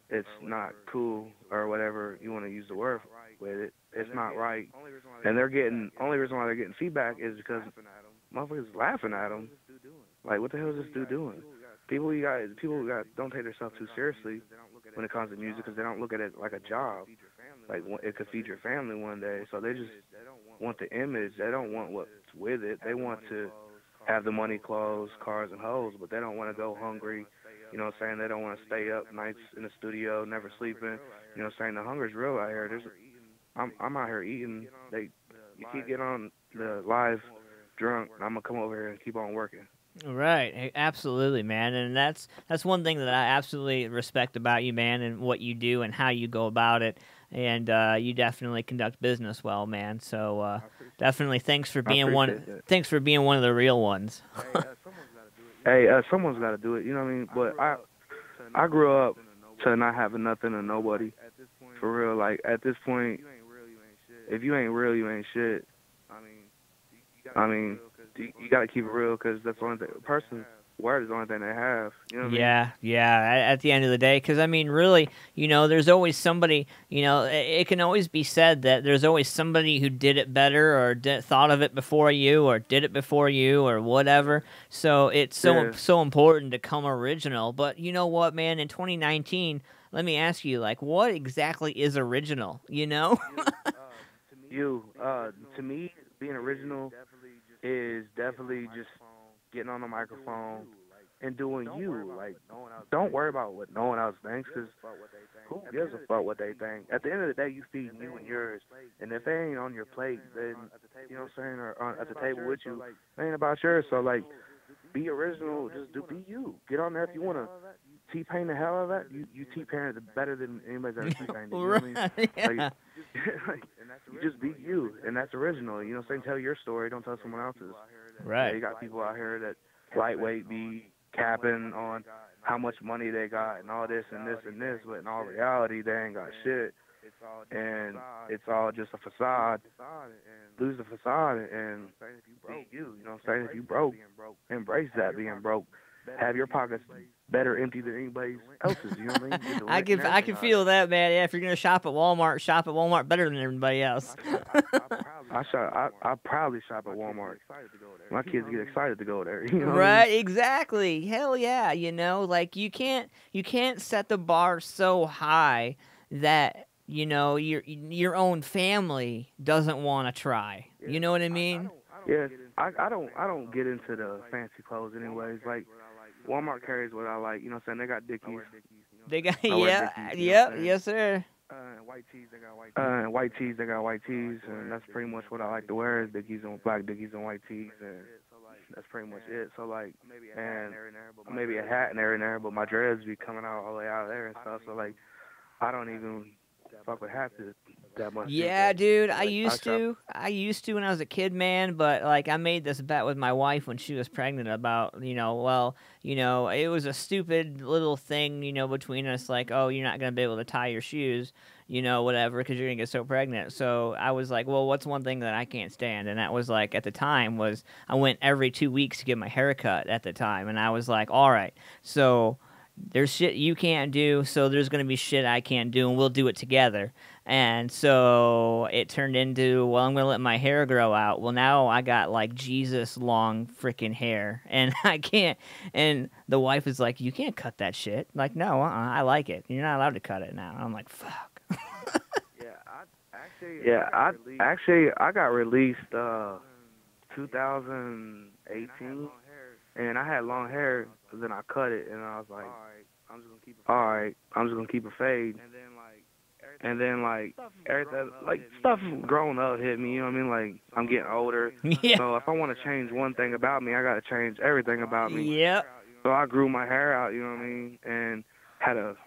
it's not cool, or whatever you want to use the word with it. It's not right. And only reason why they're getting feedback is because motherfuckers laughing at them. Like, what the hell is this dude doing? People don't take themselves too seriously when it comes to music, because they don't look at it like a job. Like, it could feed your family one day. So they just want the image. They don't want what's with it. They want to have the money, clothes, cars, and hoes, but they don't want to go hungry. You know what I'm saying? They don't want to stay up nights in the studio, never sleeping. You know what I'm saying? The hunger's real out here. I'm out here eating. You keep getting on the live drunk, I'm going to come over here and keep on working. Right, absolutely, man, and that's one thing that I absolutely respect about you, man, and what you do and how you go about it, and you definitely conduct business well, man. So definitely, thanks for being one of the real ones. Hey, someone's got to do it. You know what I mean? But I grew up to not having nothing or nobody, for real. Like, at this point, if you ain't real, you ain't shit. I mean, you got to keep it real, because that's the only thing. A person's word is the only thing they have. You know what I mean? Yeah. At the end of the day, because, I mean, really, you know, there's always somebody, you know, it can always be said that there's always somebody who did it better, or thought of it before you, or did it before you, or whatever. So it's so important to come original. But you know what, man? In 2019, let me ask you, like, what exactly is original, you know? To me, being original is definitely just getting on the microphone and doing you. Like, don't worry about what no one else thinks, because who gives a fuck what they think? At the end of the day, you feed you and yours, and if they ain't on your plate, then, you know what I'm saying, or at the table with you, it ain't about yours. So, like, be original, just be you. Get on there if you want to T-pain the hell out of that. You T-pain it better than anybody's ever T-pained it. You know what I mean? Like, you just be you, and that's original. You know what I'm saying? Tell your story, don't tell someone else's. Right. Yeah, you got people out here that lightweight be capping on how much money they got and all this and this and this, but in all reality, they ain't got shit. And it's all just a facade. Lose the facade and be you. You know what I'm saying? If you broke, embrace that being broke. Have your pockets better empty than anybody else's. You know what I mean? I can feel that, man. Yeah, if you're gonna shop at Walmart better than everybody else. I probably shop at Walmart. My kids get excited to go there. You know right? What I mean? Exactly. Hell yeah. You know, like, you can't set the bar so high that, you know, your own family doesn't want to try. You know what I mean? Yes. I don't get into the fancy clothes anyways. Like, Walmart carries what I like. You know what I'm saying? They got Dickies. They got yes sir. White tees, they got white tees. And white tees, they got white tees, and that's pretty much what I like to wear is Dickies and black Dickies and white tees. And that's pretty much it. So like, and maybe a hat and there, but my dreads be coming out all the way out there and stuff. So like, I don't even fuck with hats that much. Yeah, dude, I used to when I was a kid, man, but like I made this bet with my wife when she was pregnant about, it was a stupid little thing, between us, like, oh, you're not going to be able to tie your shoes, whatever, because you're going to get so pregnant. So I was like, well, what's one thing that I can't stand? And that was like, at the time, was I went every 2 weeks to get my hair cut at the time. And I was like, all right, so there's shit you can't do, so there's going to be shit I can't do, and we'll do it together. And so it turned into, well, I'm going to let my hair grow out. Well, now I got, like, Jesus long freaking hair, and I can't. And the wife is like, you can't cut that shit. Like, no, I like it. You're not allowed to cut it now. I'm like, fuck. I got released 2018, and I had long hair, but then I cut it, and I was like, all right, I'm just gonna keep a fade. And then like everything, like stuff growing up hit me. You know what I mean? Like I'm getting older, so if I want to change one thing about me, I gotta change everything about me. Yep. So I grew my hair out. You know what I mean? And had a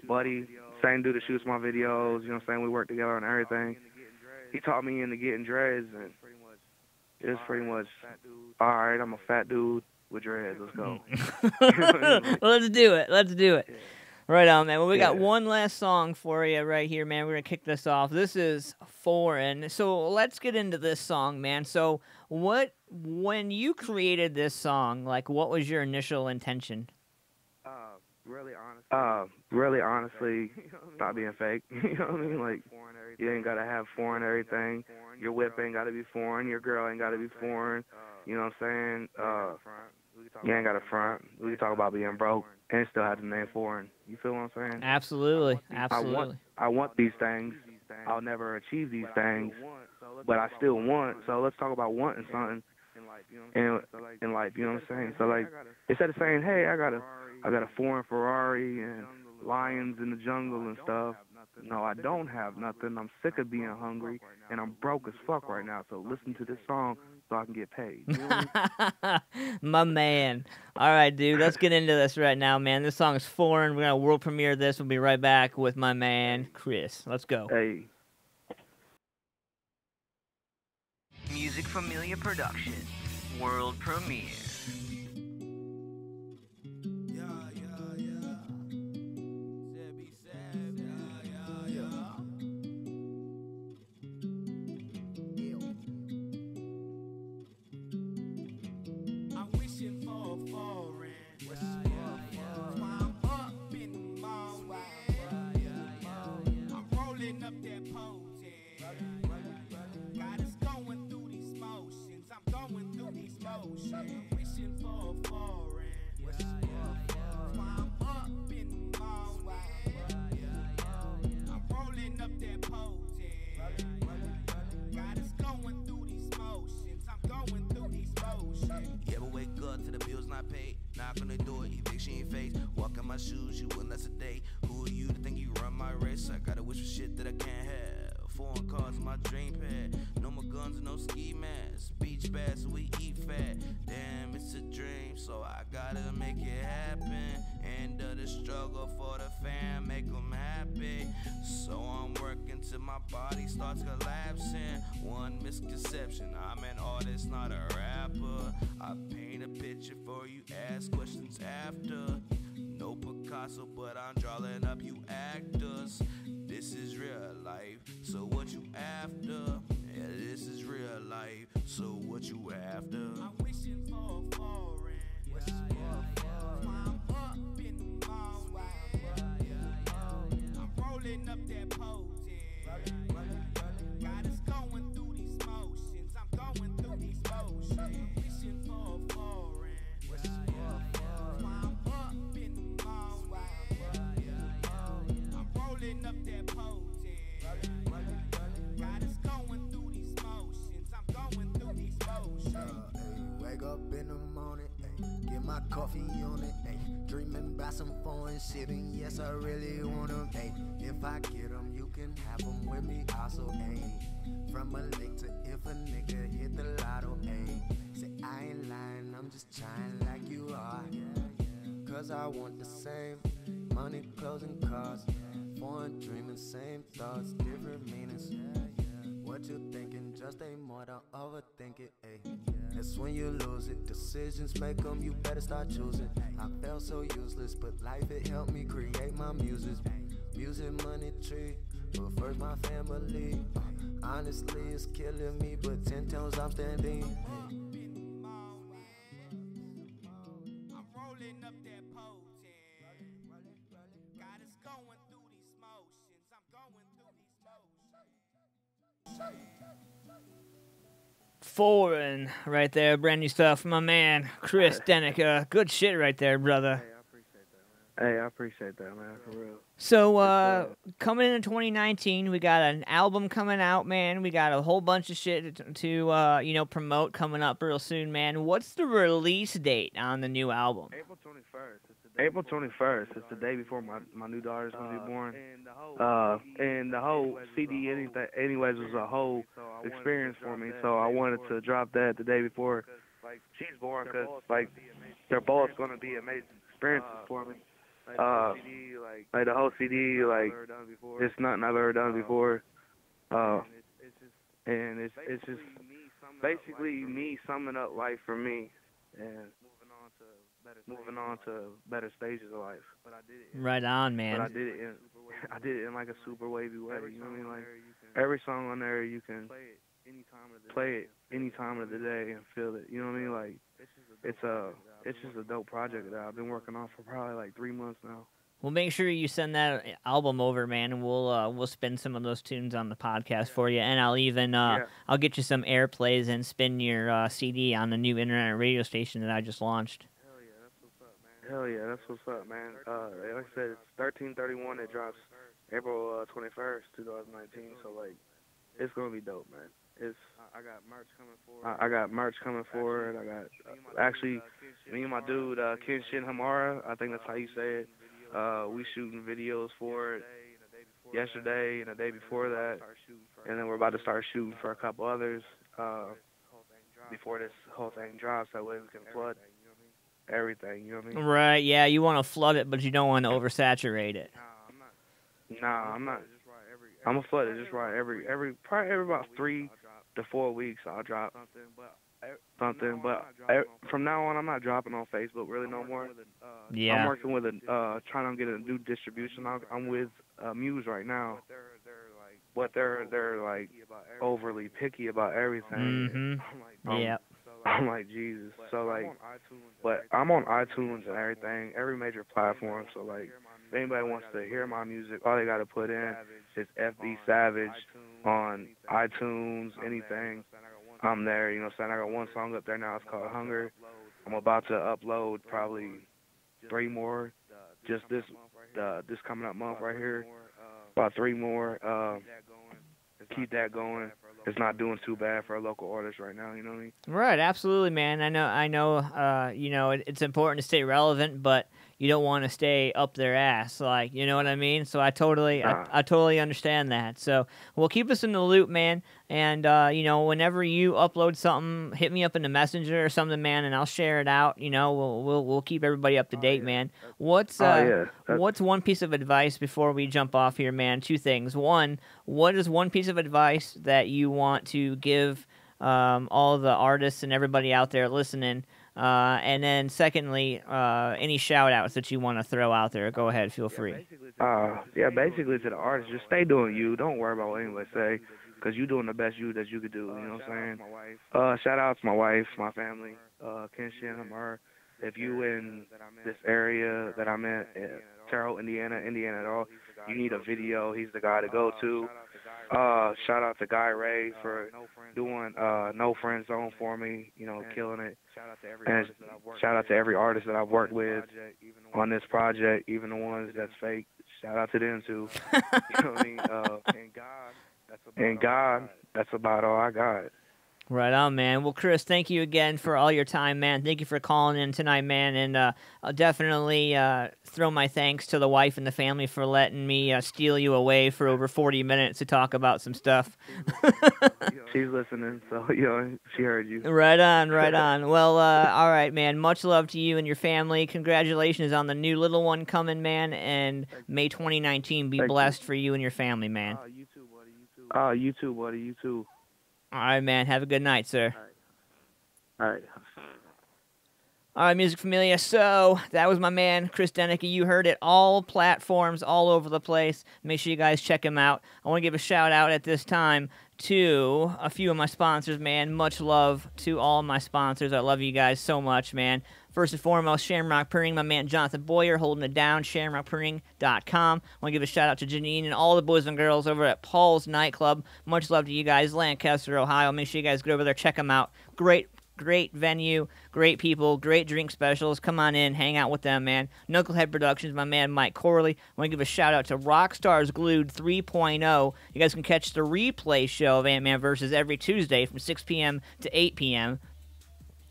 buddy, same dude that shoots my videos. You know what I'm saying? We worked together on everything. He taught me into getting dreads, and it's pretty much, all right, I'm a fat dude with dreads. Let's go. Let's do it. Yeah. Right on, man. Well, we got one last song for you right here, man. We're going to kick this off. This is Foreign. So let's get into this song, man. So when you created this song, like, what was your initial intention? Really honestly, stop being fake. You know what I mean? Like, you ain't got to have foreign everything. Your whip ain't got to be foreign. Your girl ain't got to be foreign. You know what I'm saying? You ain't got to front. We can talk about being broke and still have the name foreign. You feel what I'm saying? Absolutely. I want these things. I'll never achieve these things, but I still want. So let's talk about wanting something in life. You know what I'm saying? So like, instead of saying, hey, I got a foreign Ferrari and lions in the jungle and stuff. No, I don't have nothing. I'm sick of being hungry, and I'm broke as fuck right now. So listen to this song so I can get paid. You know what I mean? My man. All right, dude, let's get into this right now, man. This song is Foreign. We're going to world premiere this. We'll be right back with my man, Chris. Let's go. Hey. Music Familia Productions, world premiere. Knock on the door, eviction in your face. Walk in my shoes, you wouldn't let a date. Who are you to think you run my race? I gotta wish for shit that I can't have. Foreign cars in my dream pad. No more guns and no ski masks. Beach bass, so we eat fat. Damn, it's a dream, so I gotta make it happen. End of the struggle for the fam, make them happy. So I'm working till my body starts collapsing. One misconception, I'm an artist, not a rapper. I paint a picture for you, ask questions after. No Picasso, but I'm drawing up you actors. This is real life, so what you after? Yeah, this is real life, so what you after? I'm wishing for a foreign. I'm up in my way. I'm rolling up that potent. Got us going through these motions. I'm going through these motions. Wishing for a foreign. I'm up in my way. I'm rolling up that potent. Got us going through these motions. I'm going through these motions. Wake up in the morning, get my coffee on it, dreaming about some foreign shit, and yes, I really want them, if I get them, you can have them with me also, from a lick to if a nigga hit the lotto, say I ain't lying, I'm just trying like you are. Cause I want the same money, clothes, and cars. Foreign dreaming, same thoughts, different meanings. What you thinking just ain't more, don't overthink it, ayy. That's when you lose it, decisions make them, you better start choosing. I felt so useless, but life, it helped me create my music. Music, money, tree, but first my family. Honestly, it's killing me, but 10 times I'm standing. I'm rolling up that potent. God is going through these motions. I'm going through these motions. Foreign right there, brand new stuff from my man Chris Deneca. Good shit right there, brother. Hey, I appreciate that, man, for real. So, coming into 2019, we got an album coming out, man. We got a whole bunch of shit to you know, promote coming up real soon, man. What's the release date on the new album? April 21st. April 21st. It's the day before my new daughter's gonna be born. And the whole CD, anyways, was a whole experience for me. So I wanted to drop that the day before she's born, because like they're both gonna be amazing experiences for me. Like the whole CD, like it's nothing I've ever done before. And it's just basically me summing up life for me and moving on to better stages of life. Right on, man. But I did it in like a super wavy way. You know what I mean? Like every song on there, you can play it any time of the day and feel it. You know what I mean? Like it's just a dope project that I've been working on for probably like 3 months now. Well, make sure you send that album over, man, and we'll spin some of those tunes on the podcast for you, and I'll even I'll get you some airplays and spin your CD on the new internet radio station that I just launched. Hell yeah, that's what's up, man. Like I said, it's 13/31. It drops April 21st, 2019. So like, it's gonna be dope, man. I got merch coming forward. I got merch coming forward. I got actually me and my dude Kenshin Hamara. I think that's how you say it. We shooting videos for it yesterday and the day before that, and then we're about to start shooting for a couple others before this whole thing drops. That way we can flood everything. You know what I mean? Right. Yeah. You want to flood it, but you don't want to oversaturate it. Nah, I'm not. I'm gonna flood it just right. Probably every about 3 to 4 weeks I'll drop something. But from now on, I'm not dropping on Facebook really no more. Yeah. I'm working with trying to get a new distribution. I'm with Muse right now, but they're like overly picky about everything. Yeah. I'm like, Jesus. So like, but I'm on iTunes and everything, every major platform. So like, if anybody wants to hear my music, all they got to put in is FB Savage on iTunes, anything. I'm there, you know what I'm saying? I got one song up there now, it's called Hunger. I'm about to upload probably 3 more just this coming up month right here. About 3 more. Keep that going. It's not doing too bad for a local artist right now, you know what I mean? Right, absolutely, man. I know, you know, it's important to stay relevant, but you don't want to stay up their ass, like, you know what I mean? So I totally understand that. So, well, keep us in the loop, man. And, you know, whenever you upload something, hit me up in the messenger or something, man, and I'll share it out. You know, we'll keep everybody up to date, man. What's one piece of advice before we jump off here, man? 2 things. One, what is one piece of advice that you want to give all the artists and everybody out there listening? And then secondly, any shout outs that you want to throw out there, go ahead, feel free. Basically to the artists, just stay doing you. Don't worry about what anybody say, because you're doing the best you that you could do, you know what I'm saying? Shout out to my wife, my family, Kenshin, Hamar. If you in this area that I'm in, Terrell, Indiana at all, you need a video, he's the guy to go to. Shout out to Guy Ray for doing No Friend Zone for me, you know, killing it. And shout out to every artist that I've worked with on this project, even the ones that's fake. Shout out to them too. You know what I mean? And God, that's about all I got. Right on, man. Well, Chris, thank you again for all your time, man. Thank you for calling in tonight, man. And I'll definitely throw my thanks to the wife and the family for letting me steal you away for over 40 minutes to talk about some stuff. She's listening, so, she heard you. Right on, right on. Well, all right, man. Much love to you and your family. Congratulations on the new little one coming, man. And May 2019 be blessed for you and your family, man. You too, buddy. You too. All right, man. Have a good night, sir. All right. All right, Music Familia. So that was my man, Chris Deneca. You heard it. All platforms, all over the place. Make sure you guys check him out. I want to give a shout out at this time to a few of my sponsors, man. Much love to all my sponsors. I love you guys so much, man. First and foremost, Shamrock Printing, my man Jonathan Boyer holding it down, shamrockprinting.com. I want to give a shout out to Janine and all the boys and girls over at Paul's Nightclub. Much love to you guys, Lancaster, Ohio. Make sure you guys get over there, check them out. Great venue, great people, great drink specials. Come on in, hang out with them, man. Knucklehead Productions, my man Mike Corley. I want to give a shout out to Rockstars Glued 3.0. You guys can catch the replay show of Antman Versus every Tuesday from 6 p.m. to 8 p.m.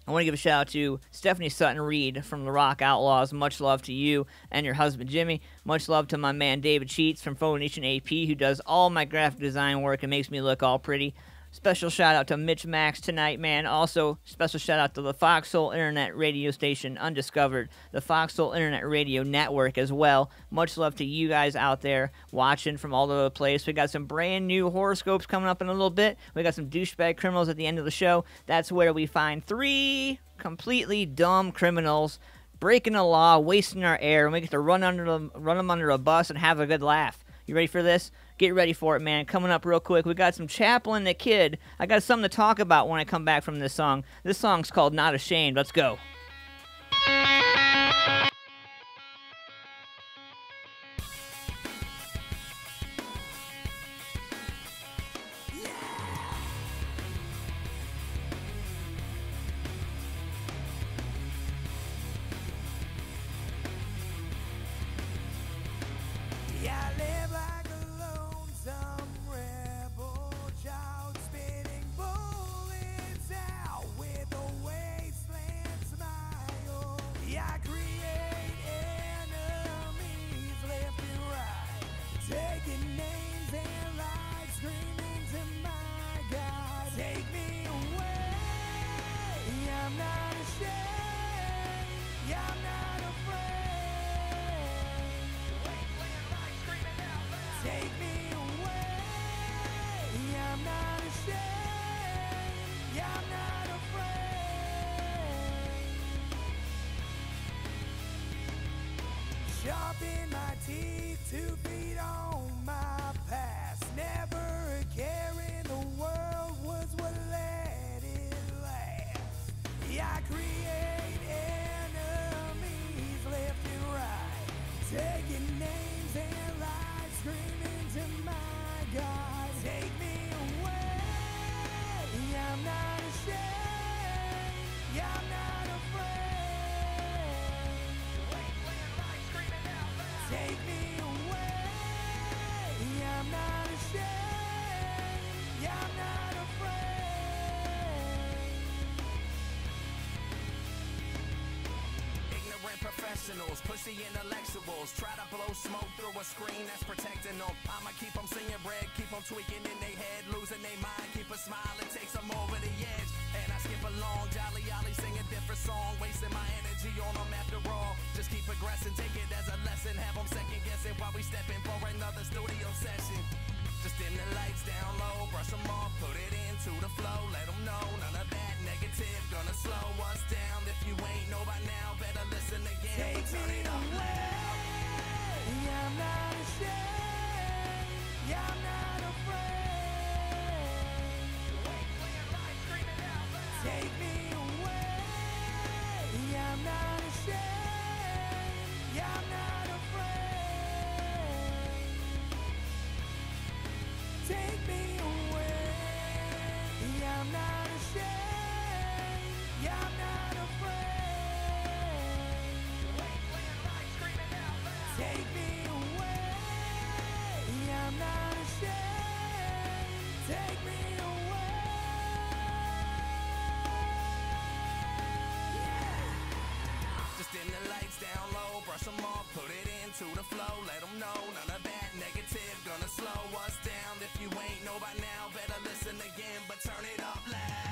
I want to give a shout out to Stephanie Sutton-Reed from the Rock Outlaws. Much love to you and your husband, Jimmy. Much love to my man David Sheets from PhotoNationAP, who does all my graphic design work and makes me look all pretty. Special shout out to Mitch Max tonight, man. Also, special shout out to the Foxhole Internet Radio Station Undiscovered, the Foxhole Internet Radio Network as well. Much love to you guys out there watching from all over the place. We got some brand new horoscopes coming up in a little bit. We got some Douche Bag Criminals at the end of the show. That's where we find 3 completely dumb criminals breaking the law, wasting our air, and we get to run them under a bus and have a good laugh. You ready for this? Get ready for it, man. Coming up real quick, we got some Chaplin the Kid. I got something to talk about when I come back from this song. This song's called Not Ashamed. Let's go. Sharpen my teeth, 2 feet on my past. Never a care in the world was what let it last. I create enemies left and right, taking names and lies, screaming to my God, take me away. I'm not ashamed, I'm not afraid. Take me away, I'm not ashamed, I'm not afraid. Ignorant professionals, pussy intellectuals, try to blow smoke through a screen that's protecting them. I'ma keep them seeing red, keep them tweaking in their head, losing their mind, keep a smile, it takes them over the edge. And I skip along, jolly ollie, sing a different song, wasting my energy on them after all. Just keep progressing, take it as a lesson, have them second guessing while we stepping for another studio session. Just dim the lights down low, brush them off, put it into the flow, let them know none of that negative gonna slow us down. If you ain't know by now, better listen again. Turn it up loud. I'm not ashamed, I'm not afraid. Take me away, I'm not ashamed, I'm not afraid. Take me away, I'm not ashamed, I'm not afraid. Take me away, I'm not ashamed. Take me away. to the flow, let them know none of that negative gonna slow us down. If you ain't know by now, better listen again, but turn it up loud.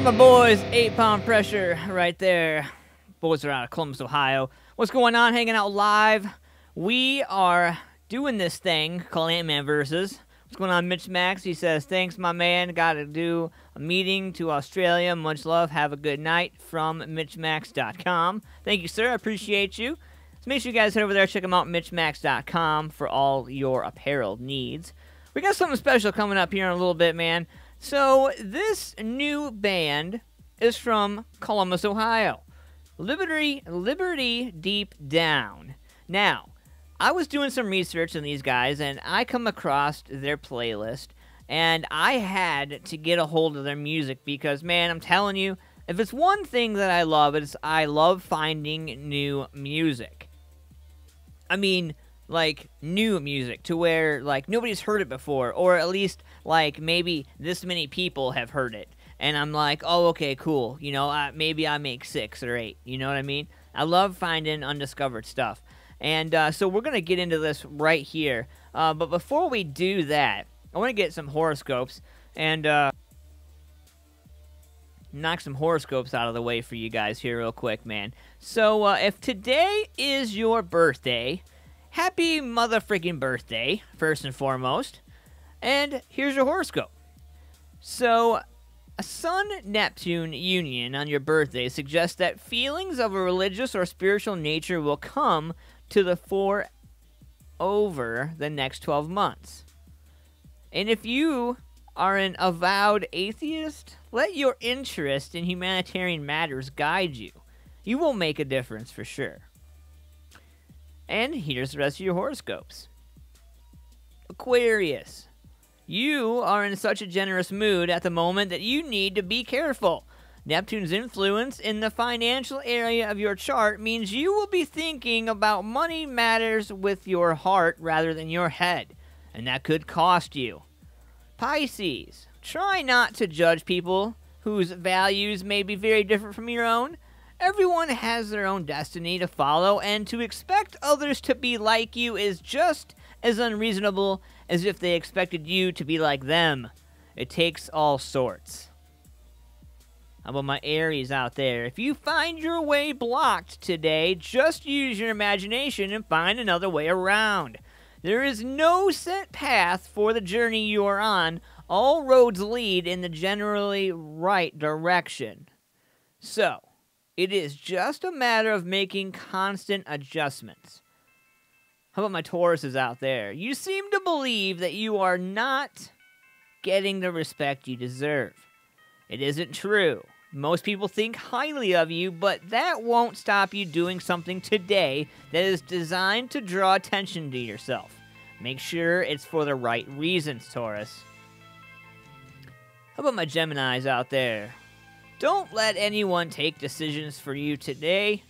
My boys, 8-pound pressure right there. Boys are out of Columbus, Ohio. What's going on? Hanging out live. We are doing this thing called Antman Versus. What's going on, Mitch Max? He says, thanks, my man. Got to do a meeting to Australia. Much love. Have a good night from MitchMax.com. Thank you, sir. I appreciate you. So make sure you guys head over there. Check them out, MitchMax.com, for all your apparel needs. We got something special coming up here in a little bit, man. So this new band is from Columbus, Ohio. Liberty Deep Down. Now, I was doing some research on these guys, and I come across their playlist, and I had to get a hold of their music because, man, I'm telling you, if it's one thing that I love, it's I love finding new music. I mean, like, new music to where, like, nobody's heard it before, or at least, like, maybe this many people have heard it. And I'm like, oh, okay, cool. You know, maybe I make 6 or 8. You know what I mean? I love finding undiscovered stuff. And so we're going to get into this right here. But before we do that, I want to get some horoscopes and knock some horoscopes out of the way for you guys here real quick, man. So if today is your birthday, happy mother-freaking birthday, first and foremost. And here's your horoscope. So a Sun-Neptune union on your birthday suggests that feelings of a religious or spiritual nature will come to the fore over the next 12 months. And if you are an avowed atheist, let your interest in humanitarian matters guide you. You will make a difference for sure. And here's the rest of your horoscopes. Aquarius. You are in such a generous mood at the moment that you need to be careful. Neptune's influence in the financial area of your chart means you will be thinking about money matters with your heart rather than your head, and that could cost you. Pisces. Try not to judge people whose values may be very different from your own. Everyone has their own destiny to follow, and to expect others to be like you is just as unreasonable as if they expected you to be like them. It takes all sorts. How about my Aries out there? If you find your way blocked today, just use your imagination and find another way around. There is no set path for the journey you are on. All roads lead in the generally right direction. So, it is just a matter of making constant adjustments. How about my Tauruses out there? You seem to believe that you are not getting the respect you deserve. It isn't true. Most people think highly of you, but that won't stop you doing something today that is designed to draw attention to yourself. Make sure it's for the right reasons, Taurus. How about my Geminis out there? Don't let anyone take decisions for you today.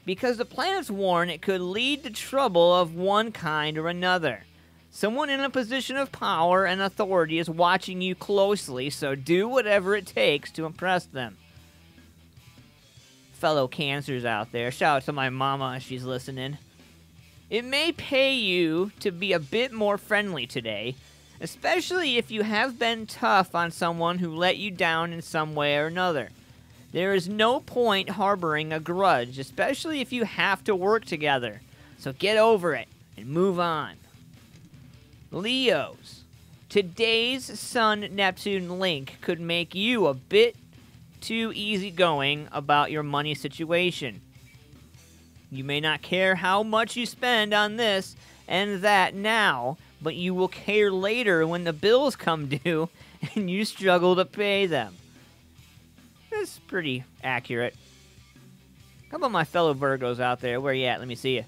Because the planets warn it could lead to trouble of one kind or another. Someone in a position of power and authority is watching you closely, so do whatever it takes to impress them. Fellow Cancers out there, shout out to my mama if she's listening. It may pay you to be a bit more friendly today, especially if you have been tough on someone who let you down in some way or another. There is no point harboring a grudge, especially if you have to work together. So get over it and move on. Leos. Today's Sun-Neptune link could make you a bit too easygoing about your money situation. You may not care how much you spend on this and that now, but you will care later when the bills come due and you struggle to pay them. That's pretty accurate. How about my fellow Virgos out there? Where you at? Let me see you.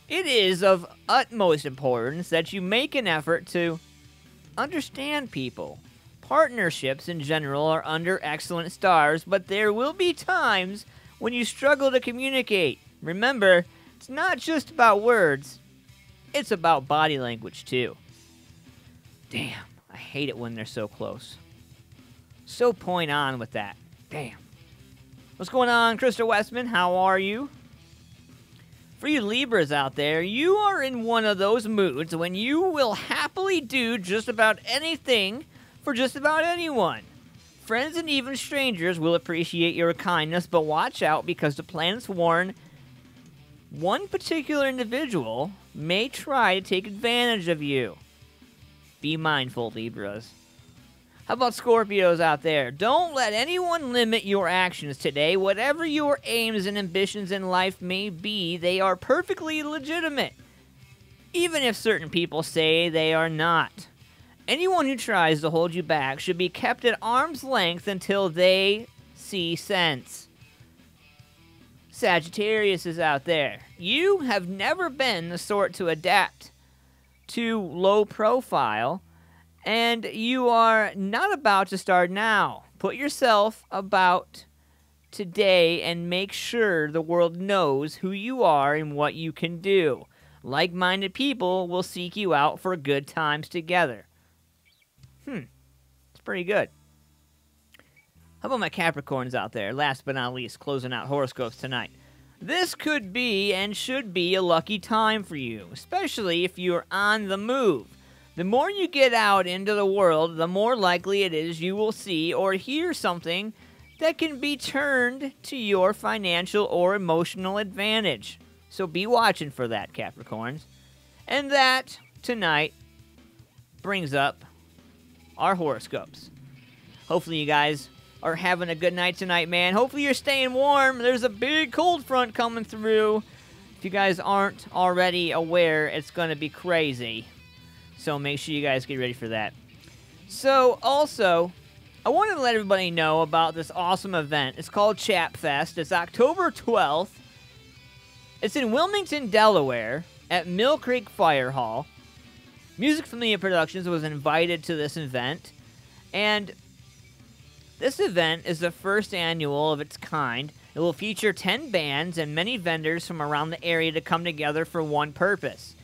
It is of utmost importance that you make an effort to understand people. Partnerships in general are under excellent stars, but there will be times when you struggle to communicate. Remember, it's not just about words. It's about body language, too. Damn, I hate it when they're so close. So point on with that. Damn. What's going on, Krista Westman? How are you? For you Libras out there, you are in one of those moods when you will happily do just about anything for just about anyone. Friends and even strangers will appreciate your kindness, but watch out because the planets warn one particular individual may try to take advantage of you. Be mindful, Libras. How about Scorpios out there? Don't let anyone limit your actions today. Whatever your aims and ambitions in life may be, they are perfectly legitimate, even if certain people say they are not. Anyone who tries to hold you back should be kept at arm's length until they see sense. Sagittarius is out there. You have never been the sort to adapt too low profile, and you are not about to start now. Put yourself about today and make sure the world knows who you are and what you can do. Like-minded people will seek you out for good times together. It's pretty good. How about my Capricorns out there? Last but not least, closing out horoscopes tonight. This could be and should be a lucky time for you, especially if you're on the move. The more you get out into the world, the more likely it is you will see or hear something that can be turned to your financial or emotional advantage. So be watching for that, Capricorns. And that, tonight, brings up our horoscopes. Hopefully you guys are having a good night tonight, man. Hopefully you're staying warm. There's a big cold front coming through. If you guys aren't already aware, it's going to be crazy. So make sure you guys get ready for that. So, also, I wanted to let everybody know about this awesome event. It's called Chap Fest. It's October 12th. It's in Wilmington, Delaware, at Mill Creek Fire Hall. Music Familia Productions was invited to this event, and this event is the first annual of its kind. It will feature 10 bands and many vendors from around the area to come together for one purpose.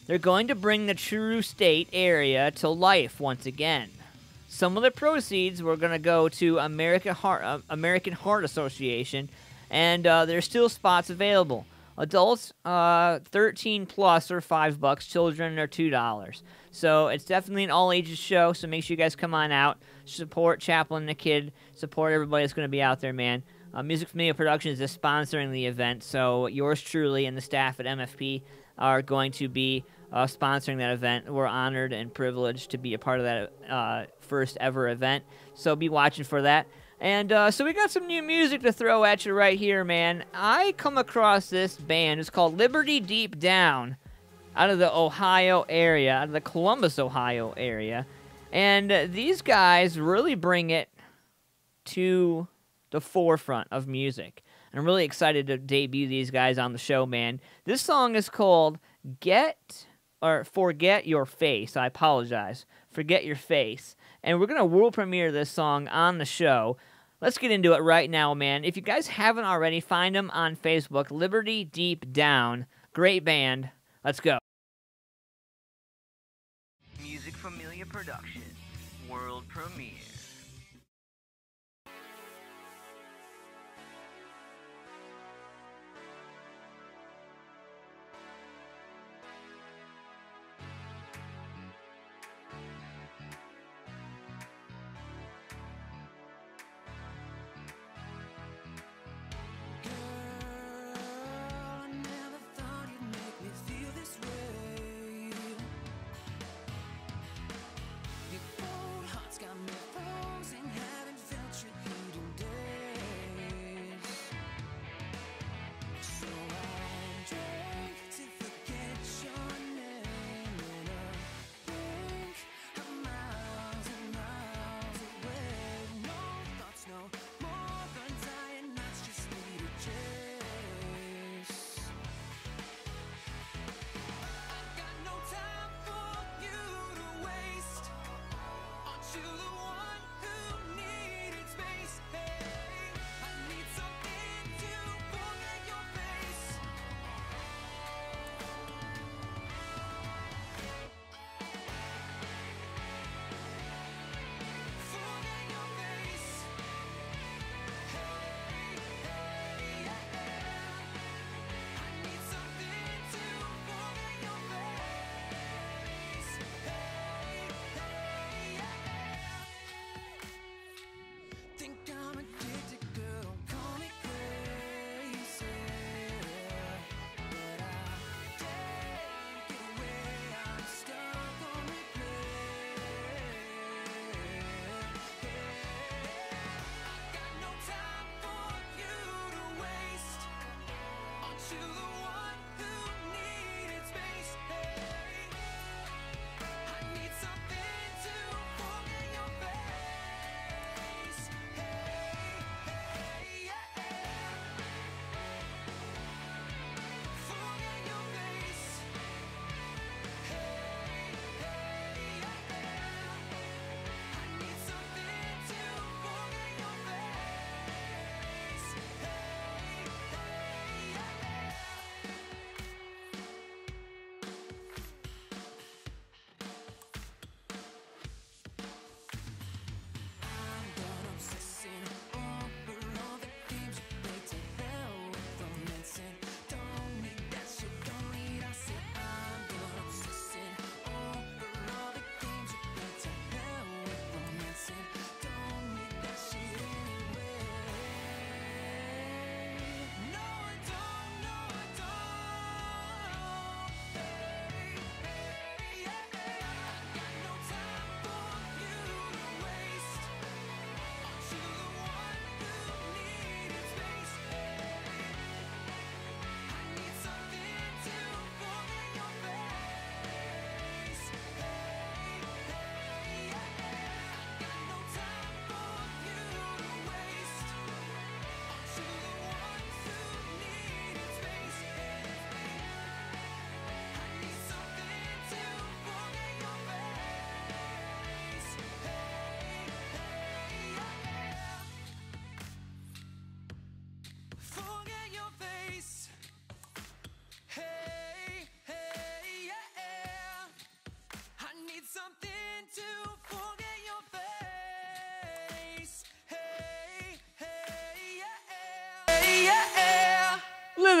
They're going to bring the True State area to life once again. Some of the proceeds were going to go to American Heart Association, and there's still spots available. Adults, 13 plus or $5. Children are $2. So it's definitely an all-ages show, so make sure you guys come on out. Support Chaplin the Kid. Support everybody that's going to be out there, man. Music Familia Productions is sponsoring the event, so yours truly and the staff at MFP are going to be sponsoring that event. We're honored and privileged to be a part of that first ever event, so be watching for that. And so we got some new music to throw at you right here, man. I come across this band. It's called Liberty Deep Down, out of the Ohio area, out of the Columbus, Ohio area. And these guys really bring it to the forefront of music. And I'm really excited to debut these guys on the show, man. This song is called Forget Your Face. I apologize. Forget Your Face. And we're going to world premiere this song on the show. Let's get into it right now, man. If you guys haven't already, find them on Facebook. Liberty Deep Down. Great band. Let's go. Music Familia Productions. World premiere. Got me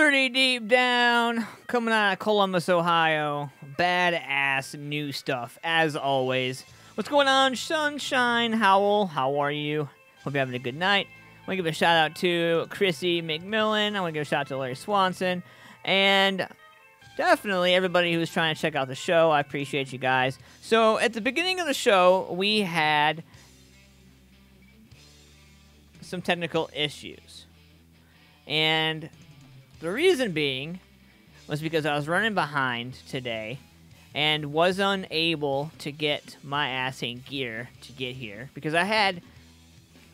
Pretty deep down, coming out of Columbus, Ohio. Badass new stuff, as always. What's going on, Sunshine Howell? How are you? Hope you're having a good night. I want to give a shout out to Chrissy McMillan. I want to give a shout out to Larry Swanson. And definitely everybody who's trying to check out the show. I appreciate you guys. So at the beginning of the show, we had some technical issues. And the reason being was because I was running behind today and was unable to get my ass in gear to get here because I had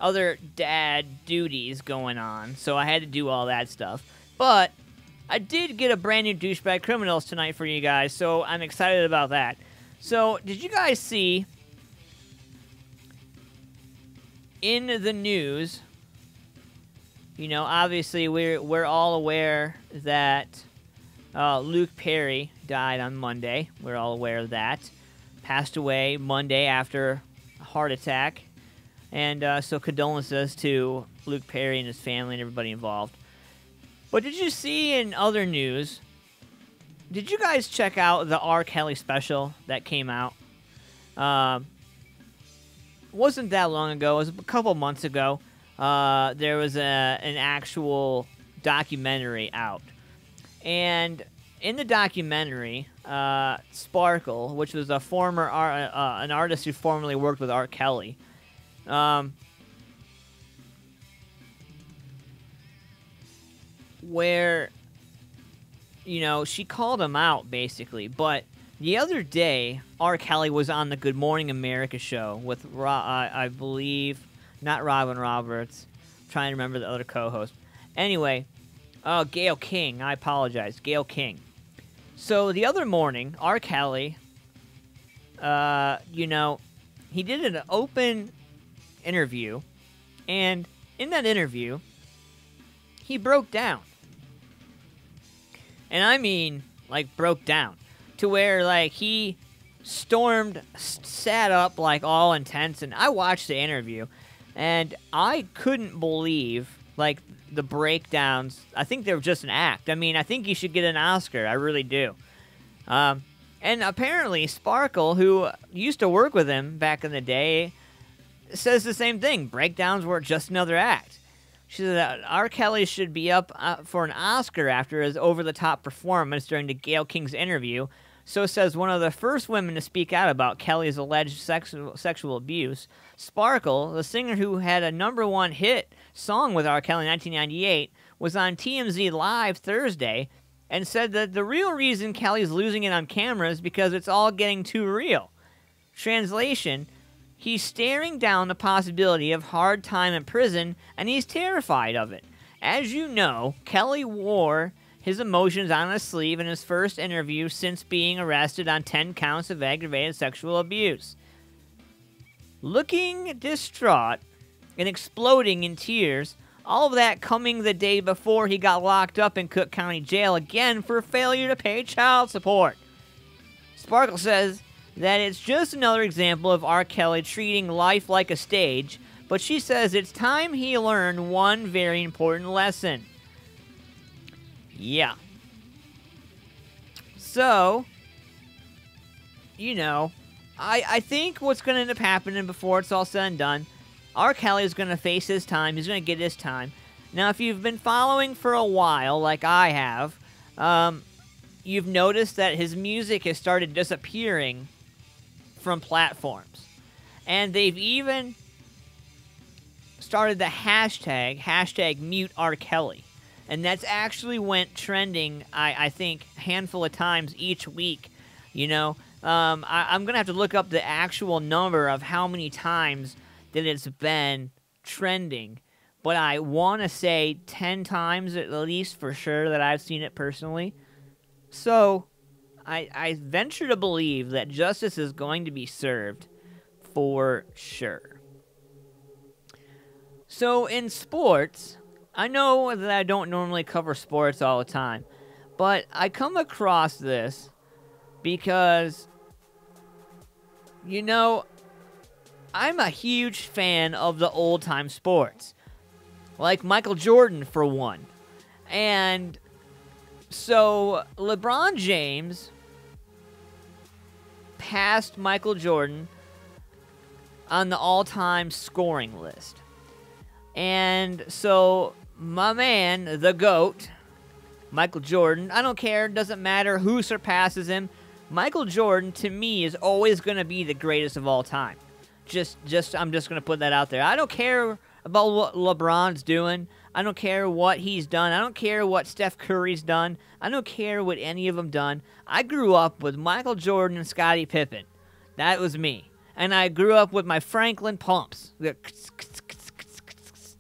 other dad duties going on, so I had to do all that stuff. But I did get a brand new Douche Bag Criminals tonight for you guys, so I'm excited about that. So, did you guys see in the news? You know, obviously we're all aware that Luke Perry died on Monday. We're all aware of that. Passed away Monday after a heart attack. And so condolences to Luke Perry and his family and everybody involved. But did you see in other news, did you guys check out the R. Kelly special that came out? Wasn't that long ago. It was a couple months ago. There was an actual documentary out. And in the documentary, Sparkle, which was a former an artist who formerly worked with R. Kelly, where, you know, she called him out, basically. But the other day, R. Kelly was on the Good Morning America show with, I believe, not Robin Roberts. I'm trying to remember the other co-host. Anyway, Gayle King. I apologize. Gayle King. So the other morning, R. Kelly, you know, he did an open interview, and in that interview, he broke down. And I mean, like, broke down. To where, like, he sat up, like, all intense, and I watched the interview, and I couldn't believe, like, the breakdowns. I think they were just an act. I mean, I think he should get an Oscar. I really do. And apparently, Sparkle, who used to work with him back in the day, says the same thing. Breakdowns were just another act. She said that R. Kelly should be up for an Oscar after his over-the-top performance during the Gayle King's interview. So says one of the first women to speak out about Kelly's alleged sexual abuse. Sparkle, the singer who had a #1 hit song with R. Kelly in 1998, was on TMZ Live Thursday and said that the real reason Kelly's losing it on camera is because it's all getting too real. Translation: he's staring down the possibility of hard time in prison, and he's terrified of it. As you know, Kelly wore his emotions on his sleeve in his first interview since being arrested on 10 counts of aggravated sexual abuse. Looking distraught and exploding in tears, all of that coming the day before he got locked up in Cook County Jail again for failure to pay child support. Sparkle says that it's just another example of R. Kelly treating life like a stage, but she says it's time he learned one very important lesson. Yeah. So, you know, I think what's going to end up happening before it's all said and done, R. Kelly is going to face his time. He's going to get his time. Now, if you've been following for a while, like I have, you've noticed that his music has started disappearing from platforms. And they've even started the hashtag mute R. Kelly. And that's actually went trending, I think, a handful of times each week. You know, I'm going to have to look up the actual number of how many times that it's been trending. But I want to say 10 times at least for sure that I've seen it personally. So I venture to believe that justice is going to be served for sure. So in sports, I know that I don't normally cover sports all the time, but I come across this because, you know, I'm a huge fan of the old-time sports, like Michael Jordan for one. And So LeBron James passed Michael Jordan on the all-time scoring list. And so my man, the GOAT, Michael Jordan, I don't care, doesn't matter who surpasses him. Michael Jordan, to me, is always going to be the greatest of all time. I'm just going to put that out there. I don't care about what LeBron's doing. I don't care what he's done. I don't care what Steph Curry's done. I don't care what any of them done. I grew up with Michael Jordan and Scottie Pippen. That was me. And I grew up with my Franklin pumps.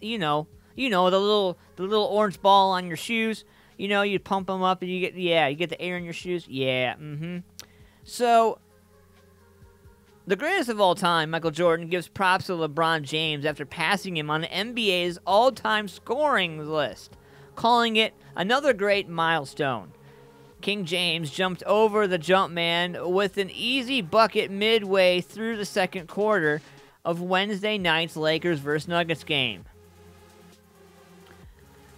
You know, the little orange ball on your shoes. You know, you pump them up and you get the air in your shoes. Yeah, So, the greatest of all time, Michael Jordan, gives props to LeBron James after passing him on the NBA's all-time scoring list, calling it another great milestone. King James jumped over the Jumpman with an easy bucket midway through the second quarter of Wednesday night's Lakers vs. Nuggets game.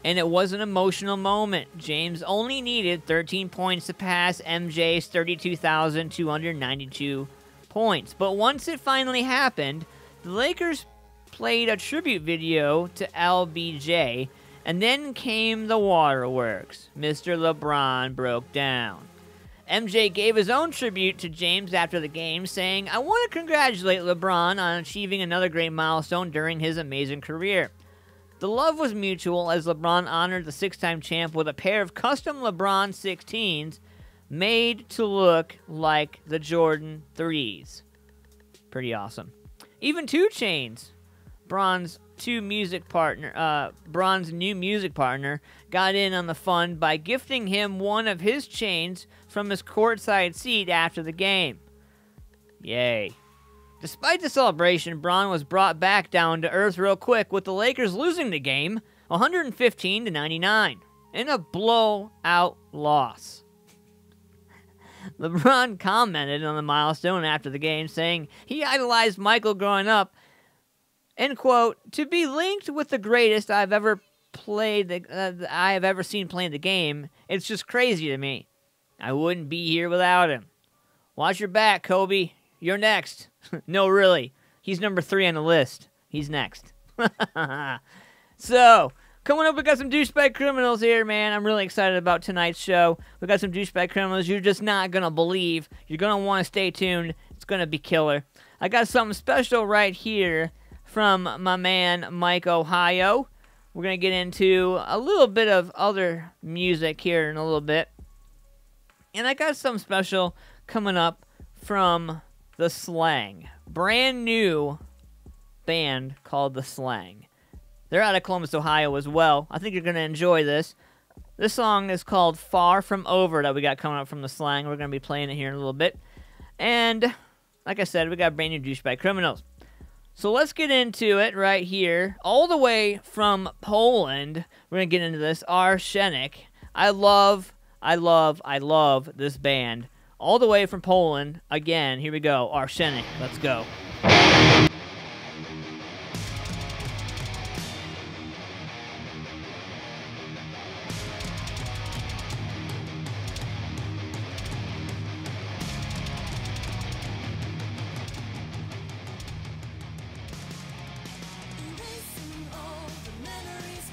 And it was an emotional moment. James only needed 13 points to pass MJ's 32,292 points. But once it finally happened, the Lakers played a tribute video to LBJ, and then came the waterworks. Mr. LeBron broke down. MJ gave his own tribute to James after the game, saying, "I want to congratulate LeBron on achieving another great milestone during his amazing career." The love was mutual as LeBron honored the six-time champ with a pair of custom LeBron 16s made to look like the Jordan 3s. Pretty awesome. Even 2 Chainz, Bron's new music partner, got in on the fun by gifting him one of his chains from his courtside seat after the game. Yay. Despite the celebration, Bron was brought back down to earth real quick with the Lakers losing the game 115-99 in a blowout loss. LeBron commented on the milestone after the game, saying he idolized Michael growing up, end quote, "To be linked with the greatest I've ever seen playing the game, it's just crazy to me. I wouldn't be here without him. Watch your back, Kobe. You're next." No, really. He's number 3 on the list. He's next. So, coming up, we got some Douche Bag Criminals here, man. I'm really excited about tonight's show. We got some Douche Bag Criminals you're just not going to believe. You're going to want to stay tuned. It's going to be killer. I got something special right here from my man, Mike Ohio. We're going to get into a little bit of other music here in a little bit. And I got something special coming up from The Slang. Brand new band called The Slang. They're out of Columbus, Ohio as well. I think you're going to enjoy this. This song is called Far From Over that we got coming up from The Slang. We're going to be playing it here in a little bit. And, like I said, we got brand new Douche Bag Criminals. So let's get into it right here. All the way from Poland, we're going to get into this. Arsenic. I love this band. All the way from Poland. Again, here we go. Arsenic. Let's go. Memories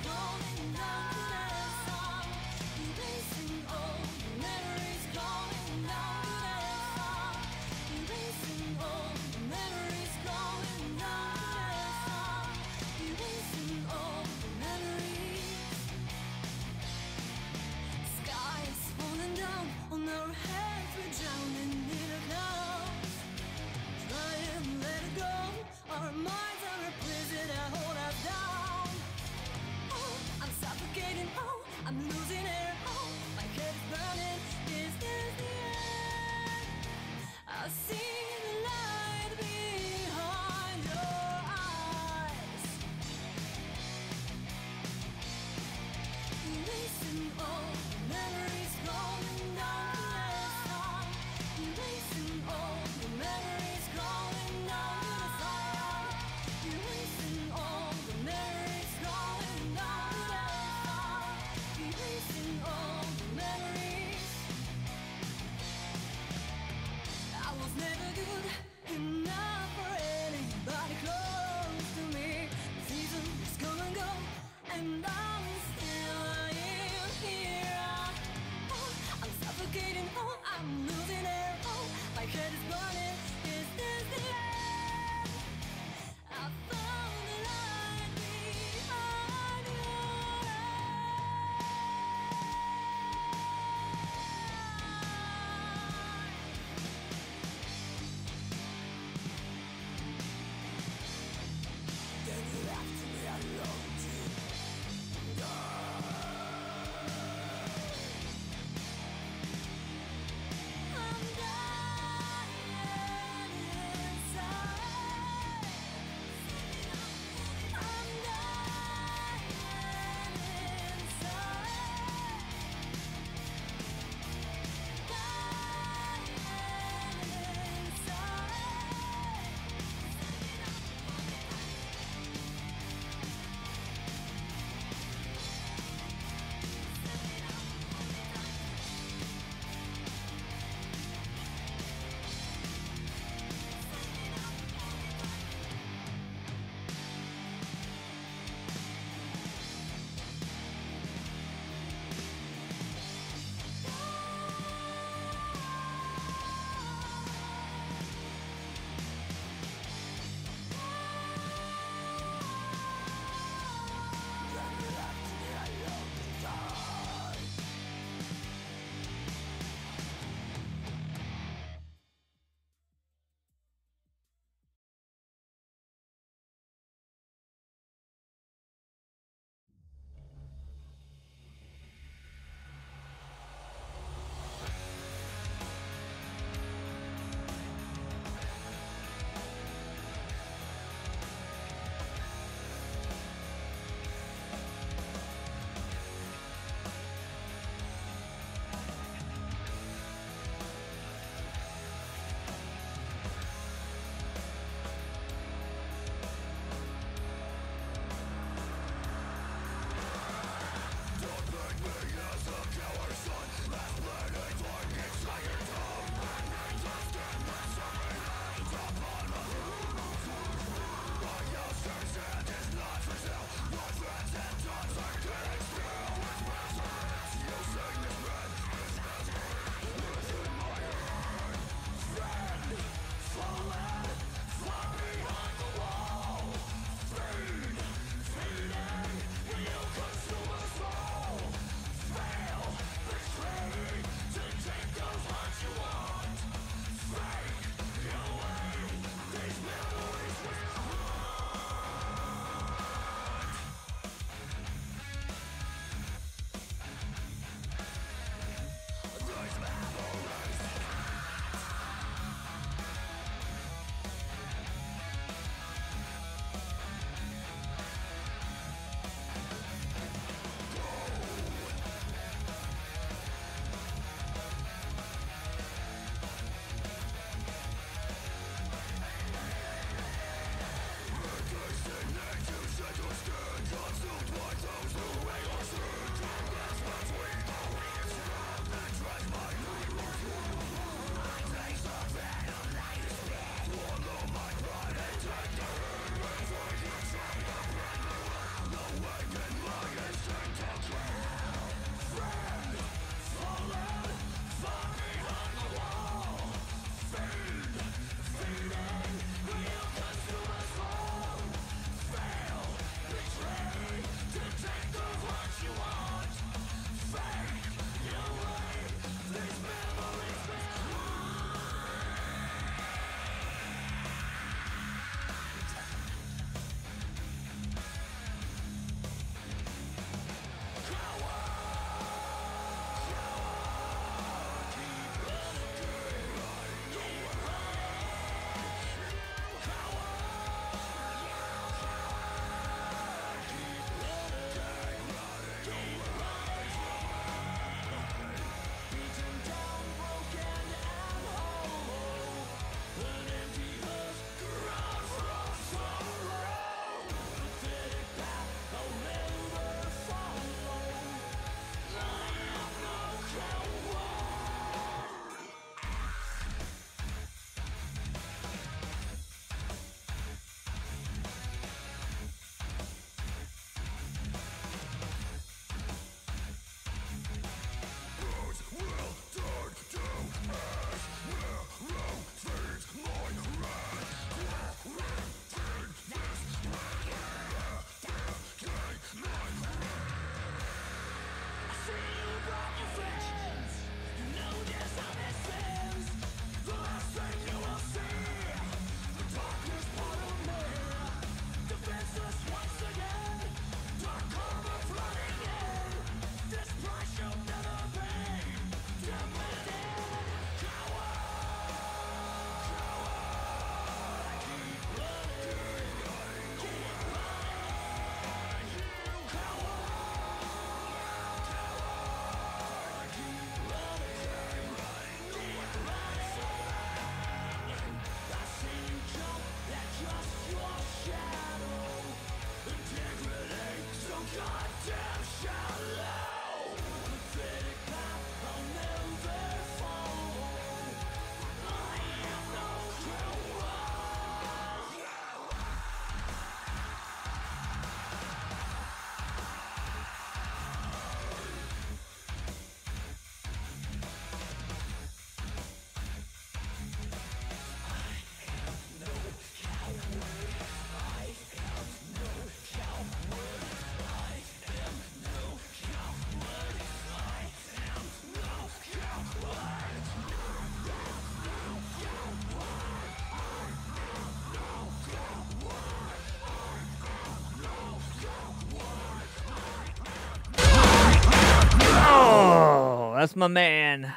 That's my man,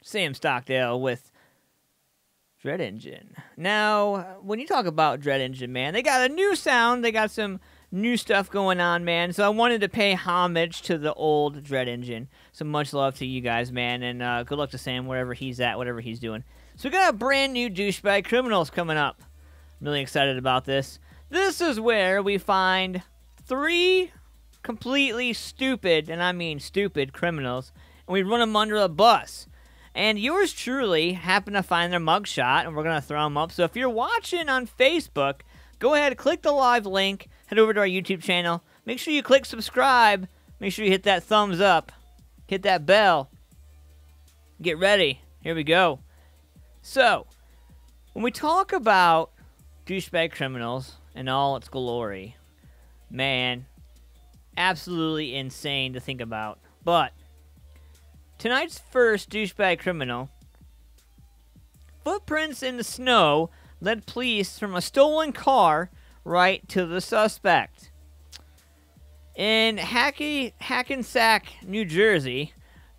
Sam Stockdale with Dread Engine. Now, when you talk about Dread Engine, man, they got a new sound. They got some new stuff going on, man. So I wanted to pay homage to the old Dread Engine. So much love to you guys, man. And good luck to Sam wherever he's at, whatever he's doing. So we got a brand new Douche Bag Criminals coming up. I'm really excited about this. This is where we find 3 completely stupid, and I mean stupid, criminals, and we run them under a bus. And yours truly happened to find their mugshot, and we're going to throw them up. So if you're watching on Facebook, go ahead, click the live link, head over to our YouTube channel. Make sure you click subscribe. Make sure you hit that thumbs up. Hit that bell. Get ready. Here we go. So, when we talk about Douchebag Criminals in all its glory, man, absolutely insane to think about. But tonight's first Douchebag Criminal, footprints in the snow led police from a stolen car right to the suspect. In Hackensack, New Jersey,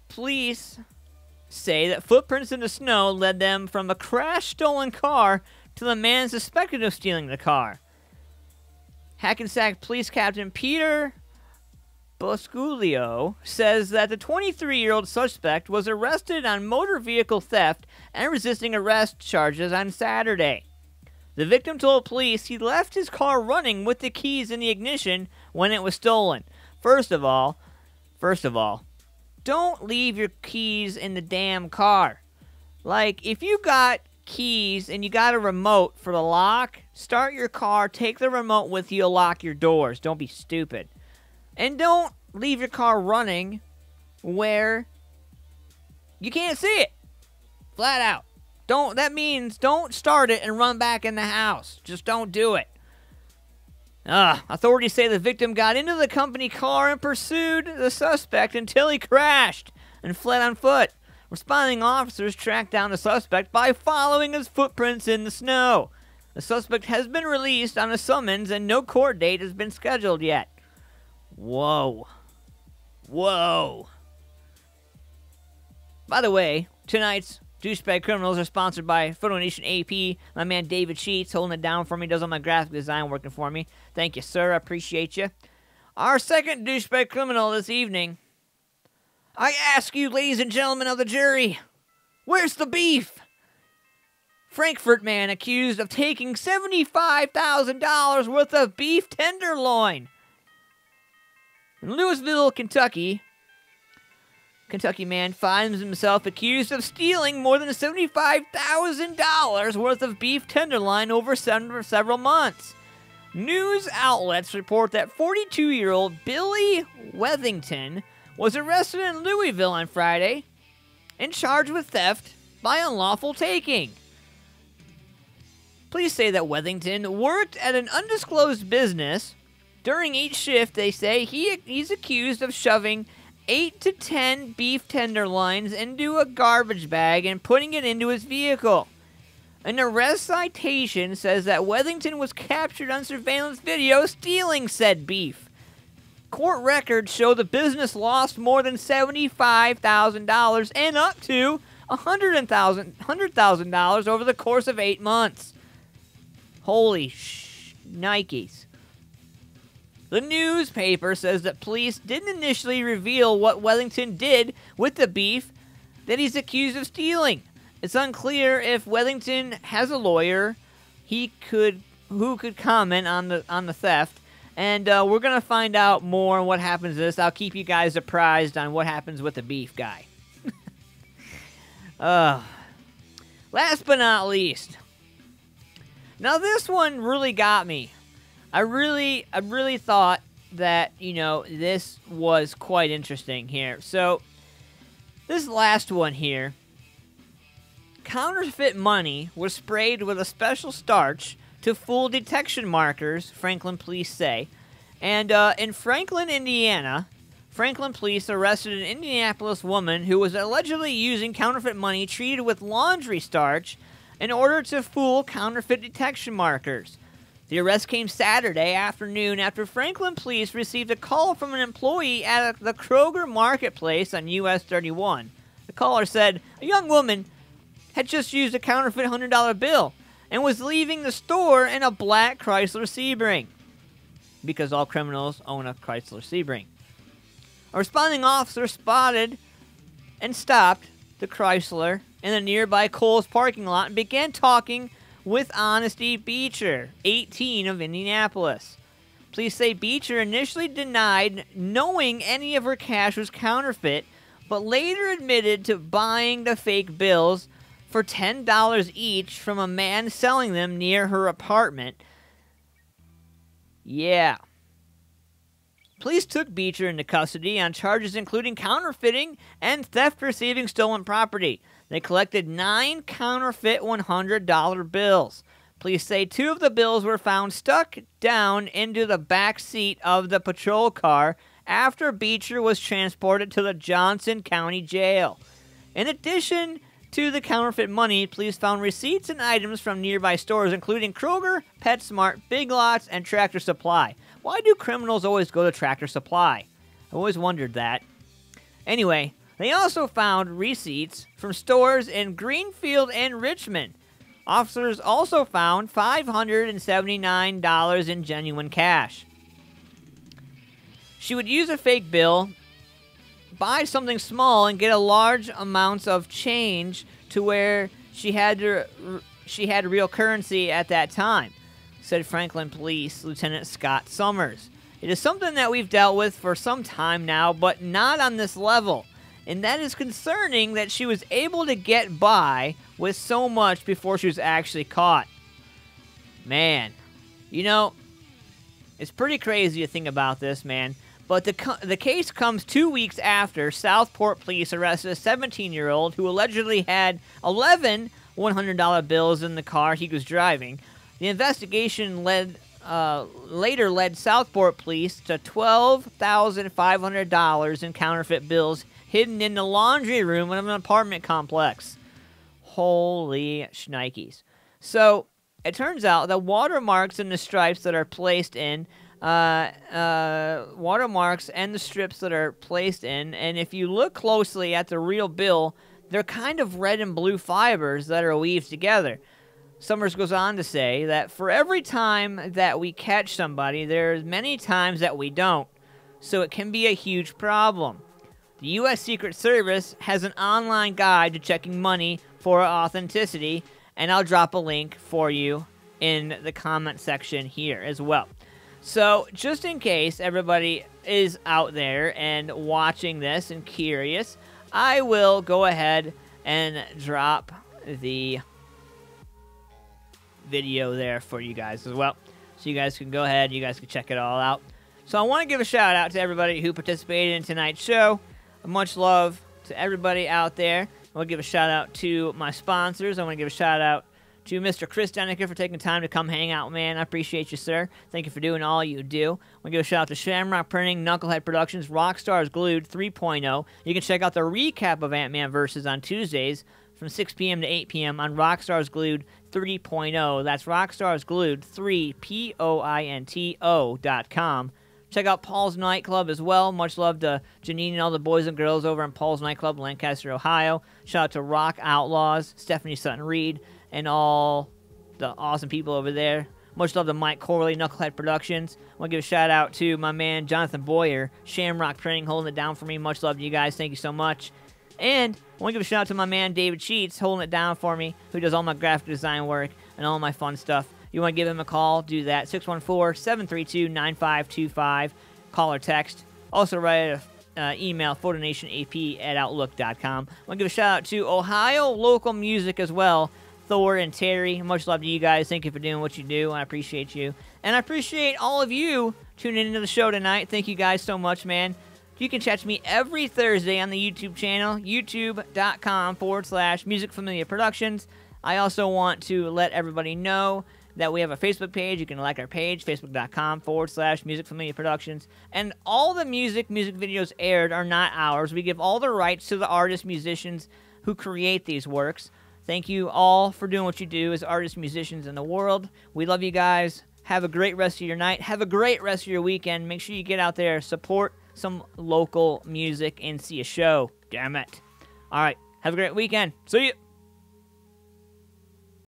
police say that footprints in the snow led them from a crashed stolen car to the man suspected of stealing the car. Hackensack Police Captain Peter Bosculio says that the 23-year-old suspect was arrested on motor vehicle theft and resisting arrest charges on Saturday. The victim told police he left his car running with the keys in the ignition when it was stolen. First of all, don't leave your keys in the damn car. Like, if you got keys and you got a remote for the lock, start your car, take the remote with you, lock your doors. Don't be stupid. And don't leave your car running where you can't see it. Flat out. That means don't start it and run back in the house. Just don't do it. Authorities say the victim got into the company car and pursued the suspect until he crashed and fled on foot. Responding officers tracked down the suspect by following his footprints in the snow. The suspect has been released on a summons and no court date has been scheduled yet. Whoa. Whoa. By the way, tonight's Douchebag Criminals are sponsored by PhotoNationAP. My man David Sheets holding it down for me, does all my graphic design working for me. Thank you, sir. I appreciate you. Our second Douchebag Criminal this evening. I ask you, ladies and gentlemen of the jury, where's the beef? Frankfurt man accused of taking $75,000 worth of beef tenderloin. In Louisville, Kentucky man finds himself accused of stealing more than $75,000 worth of beef tenderloin over several months. News outlets report that 42-year-old Billy Wethington was arrested in Louisville on Friday and charged with theft by unlawful taking. Police say that Wethington worked at an undisclosed business. During each shift, they say he's accused of shoving 8 to 10 beef tenderloins into a garbage bag and putting it into his vehicle. An arrest citation says that Wethington was captured on surveillance video stealing said beef. Court records show the business lost more than $75,000 and up to $100,000 over the course of 8 months. Holy Nikes. The newspaper says that police didn't initially reveal what Wethington did with the beef that he's accused of stealing. It's unclear if Wethington has a lawyer who could comment on the theft, and we're gonna find out more on what happens to this. I'll keep you guys apprised on what happens with the beef guy. Last but not least, now this one really got me. I really thought that, this was quite interesting here. So, this last one here, counterfeit money was sprayed with a special starch to fool detection markers, Franklin police say. And in Franklin, Indiana, Franklin police arrested an Indianapolis woman who was allegedly using counterfeit money treated with laundry starch in order to fool counterfeit detection markers. The arrest came Saturday afternoon after Franklin police received a call from an employee at the Kroger Marketplace on US 31. The caller said a young woman had just used a counterfeit $100 bill and was leaving the store in a black Chrysler Sebring, because all criminals own a Chrysler Sebring. A responding officer spotted and stopped the Chrysler in the nearby Kohl's parking lot and began talking with Honesty Beecher, 18, of Indianapolis. Police say Beecher initially denied knowing any of her cash was counterfeit, but later admitted to buying the fake bills for $10 each from a man selling them near her apartment. Yeah. Police took Beecher into custody on charges including counterfeiting and theft receiving stolen property. They collected 9 counterfeit $100 bills. Police say 2 of the bills were found stuck down into the back seat of the patrol car after Beecher was transported to the Johnson County Jail. In addition to the counterfeit money, police found receipts and items from nearby stores including Kroger, PetSmart, Big Lots, and Tractor Supply. Why do criminals always go to Tractor Supply? I've always wondered that. Anyway, they also found receipts from stores in Greenfield and Richmond. Officers also found $579 in genuine cash. She would use a fake bill, buy something small, and get a large amounts of change to where she had real currency at that time, said Franklin Police Lieutenant Scott Summers. It is something that we've dealt with for some time now, but not on this level. And that is concerning that she was able to get by with so much before she was actually caught. Man, you know, it's pretty crazy to think about this, man. But the case comes 2 weeks after Southport police arrested a 17-year-old who allegedly had 11 $100 bills in the car he was driving. The investigation later led Southport police to $12,500 in counterfeit bills hidden in the laundry room of an apartment complex. Holy shnikes. So, it turns out the watermarks and the stripes that are placed in, watermarks and the strips that are placed in, and if you look closely at the real bill, they're kind of red and blue fibers that are weaved together. Summers goes on to say that for every time that we catch somebody, there's many times that we don't, so it can be a huge problem. The U.S. Secret Service has an online guide to checking money for authenticity, and I'll drop a link for you in the comment section here as well. So, just in case everybody is out there and watching this and curious, I will go ahead and drop the video there for you guys as well. So you guys can go ahead, you guys can check it all out. So I want to give a shout out to everybody who participated in tonight's show. Much love to everybody out there. I want to give a shout out to my sponsors. I want to give a shout out to Mr. Chris Deneca for taking time to come hang out, man. I appreciate you, sir. Thank you for doing all you do. I want to give a shout out to Shamrock Printing, Knucklehead Productions, Rockstars Glued 3.0. You can check out the recap of Antman Versus on Tuesdays from 6 p.m. to 8 p.m. on Rockstars Glued 3.0. That's Rockstars Glued 3, POINTO.com. Check out Paul's Nightclub as well. Much love to Janine and all the boys and girls over in Paul's Nightclub, Lancaster, Ohio. Shout out to Rock Outlaws, Stephanie Sutton-Reed, and all the awesome people over there. Much love to Mike Corley, Knucklehead Productions. I want to give a shout out to my man Jonathan Boyer, Shamrock Printing, holding it down for me. Much love to you guys. Thank you so much. And I want to give a shout out to my man David Sheets, holding it down for me, who does all my graphic design work and all my fun stuff. You want to give him a call, do that, 614-732-9525. Call or text. Also write an email, PhotoNationAP@outlook.com. I want to give a shout out to Ohio local music as well, Thor and Terry. Much love to you guys. Thank you for doing what you do. I appreciate you. And I appreciate all of you tuning into the show tonight. Thank you guys so much, man. You can catch me every Thursday on the YouTube channel, youtube.com/Music Familia Productions. I also want to let everybody know that we have a Facebook page. You can like our page, facebook.com/Music Familia Productions. And all the music videos aired are not ours. We give all the rights to the artists, musicians who create these works. Thank you all for doing what you do as artists, musicians in the world. We love you guys. Have a great rest of your night. Have a great rest of your weekend. Make sure you get out there, support some local music, and see a show. Damn it. All right. Have a great weekend. See you.